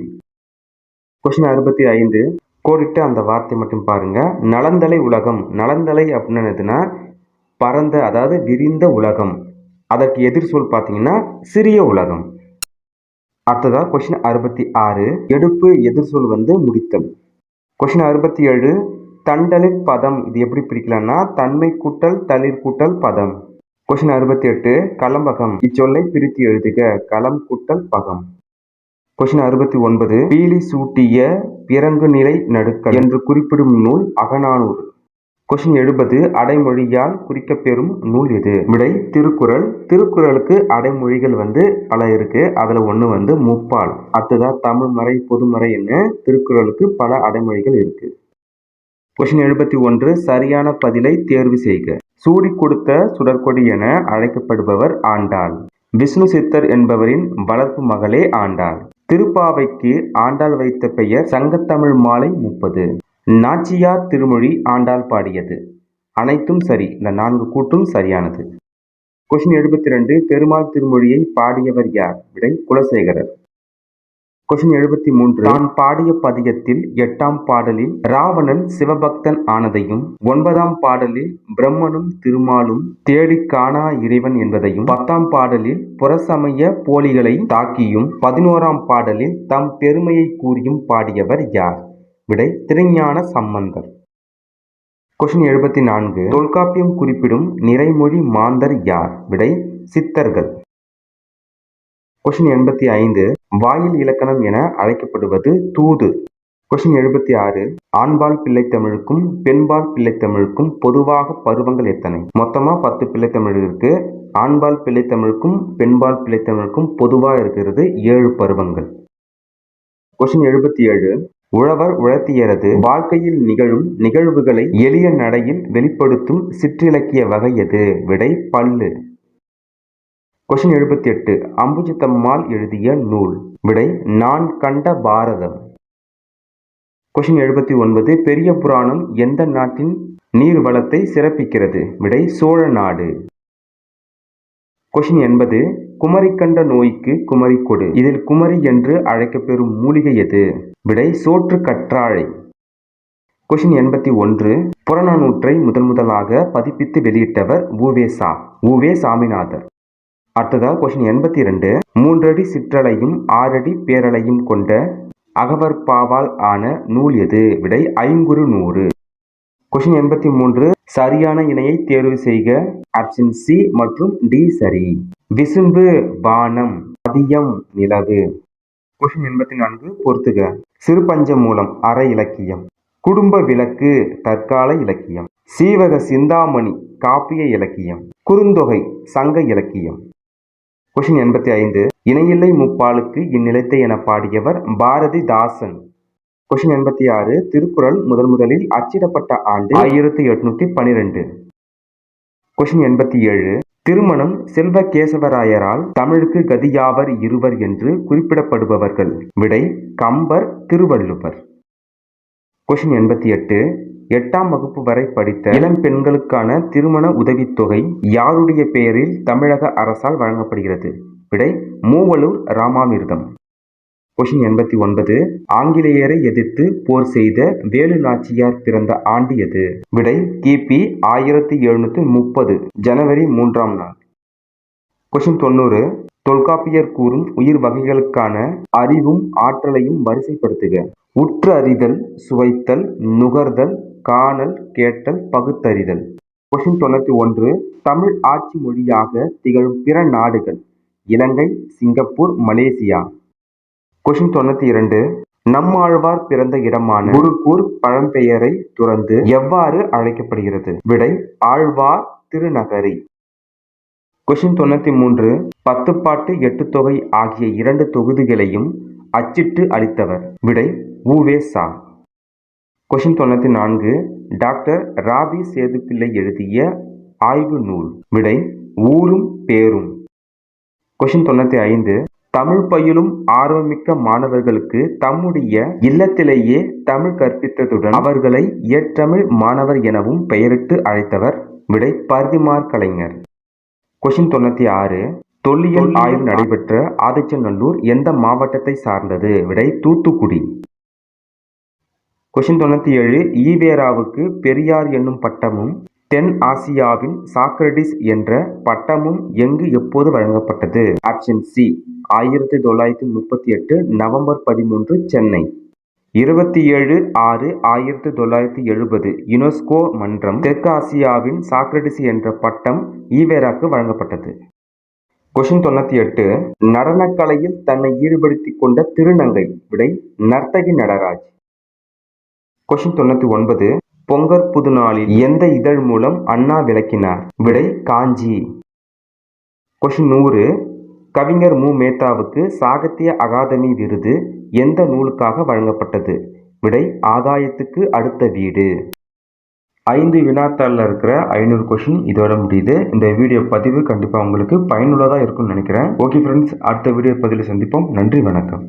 கொஸ்டின் 65 கோடிட்டு அந்த வார்த்தை மட்டும் பாருங்க. நலந்தலை உலகம். நலந்தலை அப்படின்னா பரந்த அதாவது விரிந்த உலகம். அதற்கு எதிர் சொல் பார்த்தீங்கன்னா சிறிய உலகம். அடுத்ததா கொஸ்டின் 66 எடுப்பு எதிர் சொல் முடித்தல். கொஸ்டின் 67 தண்டலிற் பதம் இது எப்படி பிரிக்கலாம்னா தன்மை கூட்டல் தளிர் கூட்டல் பதம். கொஸ்டின் 68 கலம்பகம் இச்சொல்லை பிரித்து எழுதுக. களம் கூட்டல் பகம். கொஸ்டின் 69 பீலி சூட்டிய பிறங்கு நிலை நடுக்கல் என்று குறிப்பிடும் நூல் அகநானூறு. கொஸ்டின் 70 அடைமொழியால் குறிக்கப்பெறும் நூல் எது? விடை திருக்குறள். திருக்குறளுக்கு அடைமொழிகள் பல இருக்கு. அதுல ஒண்ணு முப்பால். அடுத்ததா தமிழ்மறை பொதுமறை என்ன திருக்குறளுக்கு பல அடைமொழிகள் இருக்கு. கொஸ்டின் 71 சரியான பதிலை தேர்வு செய்க. சூடி கொடுத்த சுடற்கொடி என அழைக்கப்படுபவர் ஆண்டாள். விஷ்ணு சித்தர் என்பவரின் வளர்ப்பு மகளே ஆண்டாள். திருப்பாவைக்கு ஆண்டாள் வைத்த பெயர் சங்கத்தமிழ் மாலை 30. நாச்சியார் திருமொழி ஆண்டாள் பாடியது. அனைத்தும் சரி. இந்த 4 கூற்றும் சரியானது. கொஸ்டின் 72 பெருமாள் திருமொழியை பாடியவர் யார்? விடை குலசேகரர். கொஸ்டின் 73 நான் பாடிய பதியத்தில் 8ஆம் பாடலில் ராவணன் சிவபக்தன் ஆனதையும் 9ஆம் பாடலில் பிரம்மனும் திருமாலும் தேடி காணா இறைவன் என்பதையும் 10ஆம் பாடலில் புறசமய போலிகளை தாக்கியும் 11ஆம் பாடலில் தம் பெருமையை கூறியும் பாடியவர் யார்? விடை திருஞான சம்பந்தர். கொஸ்டின் 74. தொல்காப்பியம் குறிப்பிடும் நிறைமொழி மாந்தர் யார்? விடை சித்தர்கள். கொஸ்டின் 85. வாயில் இலக்கணம் என அழைக்கப்படுவது தூது. கொஸ்டின் 76. ஆண்பால் பிள்ளைத்தமிழுக்கும் பெண்பால் பிள்ளைத்தமிழுக்கும் பொதுவாக பருவங்கள் எத்தனை? மொத்தமா 10 பிள்ளைத்தமிழ் இருக்கு. ஆண்பால் பிள்ளைத்தமிழுக்கும் பெண்பால் பிள்ளைத்தமிழுக்கும் பொதுவாக இருக்கிறது 7 பருவங்கள். கொஸ்டின் 77. உழவர் உழத்தியரது வாழ்க்கையில் நிகழும் நிகழ்வுகளை எளிய நடையில் வெளிப்படுத்தும் சிற்றிலக்கிய வகை எது? விடை பள்ளு. கொஸ்டின் 78. அம்புஜத்தம்மாள் எழுதிய நூல். விடை நான் கண்ட பாரதம். கொஸ்டின் 79. பெரிய புராணம் எந்த நாட்டின் நீர் வளத்தை சிறப்பிக்கிறது? விடை சோழ நாடு. கொஸ்டின் 80. குமரி கண்ட நோய்க்கு குமரி கொடு. இதில் குமரி என்று அழைக்கப்பெறும் மூலிகை எது? விடை சோற்று கற்றாழை. கொஸ்டின் 81. புறநானூற்றை முதலாக பதிப்பித்து வெளியிட்டவர் உ.வே.சா. உ.வே. சாமிநாதர். அடுத்ததாக கொஸ்டின் 82. 3 அடி சிற்றலையும் 6 அடி பேரலையும் கொண்ட அகவற்பாவால் ஆன நூல் எது? விடை ஐங்குறு நூறு. கொஸ்டின் 83. சரியான இணையை தேர்வு செய்க. ஆப்ஷன் சி மற்றும் டி சரி. விசும்பு வானம், மதியம் நிலவு. கொஸ்டின் 84. பொறுத்துக. சிறுபஞ்சமூலம் அற இலக்கியம். குடும்ப விளக்கு தற்கால இலக்கியம். சீவக சிந்தாமணி காப்பிய இலக்கியம். குறுந்தொகை சங்க இலக்கியம். கொஸ்டின் 85. இணையில்லை முப்பாலுக்கு இந்நிலத்தை என பாடியவர் பாரதிதாசன். கொஸ்டின் 86. திருக்குறள் முதலில் அச்சிடப்பட்ட ஆண்டு 1812. கொஸ்டின் 87. திருமணம் செல்வகேசவராயரால் தமிழுக்கு கதியாவர் இருவர் என்று குறிப்பிடப்படுபவர்கள். விடை கம்பர், திருவள்ளுவர். கொஸ்டின் 88. 8ஆம் வகுப்பு வரை படித்த இளம் பெண்களுக்கான திருமண உதவித்தொகை யாருடைய பெயரில் தமிழக அரசால் வழங்கப்படுகிறது? விடை மூவலூர் ராமாமிர்தம். கொஸ்டின் 89. ஆங்கிலேயரை எதிர்த்து போர் செய்த வேலு நாச்சியார் பிறந்த ஆண்டு எது? விடை கிபி 1730 ஜனவரி 3ஆம் நாள். கொஸ்டின் 90. தொல்காப்பியர் கூறும் உயிர் வகைகளுக்கான அறிவும் ஆற்றலையும் வரிசைப்படுத்துக. உற்று அறிதல், சுவைத்தல், நுகர்தல், காணல், கேட்டல், பகுத்தறிதல். கொஸ்டின் 91. தமிழ் ஆட்சி மொழியாக திகழும் பிற நாடுகள். இலங்கை, சிங்கப்பூர், மலேசியா. கொஸ்டின் 92. நம்மாழ்வார் பிறந்த இடமான குருகூர் பழம்பெயரை துறந்து எவ்வாறு அழைக்கப்படுகிறது? விடை ஆழ்வார் திருநகரி. கொஸ்டின் 93. 10 பாட்டு 8 தொகை ஆகிய 2 தொகுதிகளையும் அச்சிட்டு அளித்தவர். விடை உ.வே.சா. கொஸ்டின் 94. டாக்டர் ராபி சேதுப்பிள்ளை எழுதிய ஆய்வு நூல். விடை ஊரும் பேரும். கொஸ்டின் 95. தமிழ் பயிலும் ஆர்வமிக்க மாணவர்களுக்கு தம்முடைய இல்லத்திலேயே தமிழ் கற்பித்ததுடன் அவர்களை இயற்றமிழ் மாணவர் எனவும் பெயரிட்டு அழைத்தவர். விடை பரிதிமாற் கலைஞர். கொஸ்டின் 96. தொல்லியல் ஆய்வு நடைபெற்ற ஆதிச்சநல்லூர் எந்த மாவட்டத்தை சார்ந்தது? விடை தூத்துக்குடி. கொஸ்டின் 97. ஈவேராவுக்கு பெரியார் என்னும் பட்டமும் தென் ஆசியாவின் சாக்ரடிஸ் என்ற பட்டமும் எங்கு எப்போது வழங்கப்பட்டது? Option C 1938 November 13 Chennai. 27/6/1970 UNESCO மன்றம் தெற்கு ஆசியாவின் சாக்ரடிஸ் என்ற பட்டம் ஈவேராக்கு வழங்கப்பட்டது. கொஸ்டின் 98. நடனக்கலையில் தன்னை ஈடுபடுத்திக் கொண்ட திருநங்கை. விடை நர்த்தகி நடராஜ். கொஸ்டின் 99. பொங்கற் புதுநாளில் எந்த இதழ் மூலம் அண்ணா விளக்கினார்? விடை காஞ்சி. கொஸ்டின் 100. கவிஞர் மு. மேத்தாவுக்கு சாகித்ய அகாதமி விருது எந்த நூலுக்காக வழங்கப்பட்டது? விடை ஆகாயத்துக்கு அடுத்த வீடு. 5 வினாத்தாளில் இருக்கிற 500 கொஸ்டின் இதோட முடியுது. இந்த வீடியோ பதிவு கண்டிப்பாக உங்களுக்கு பயனுள்ளதாக இருக்கும்னு நினைக்கிறேன். ஓகே ஃப்ரெண்ட்ஸ், அடுத்த வீடியோ பதிவில் சந்திப்போம். நன்றி, வணக்கம்.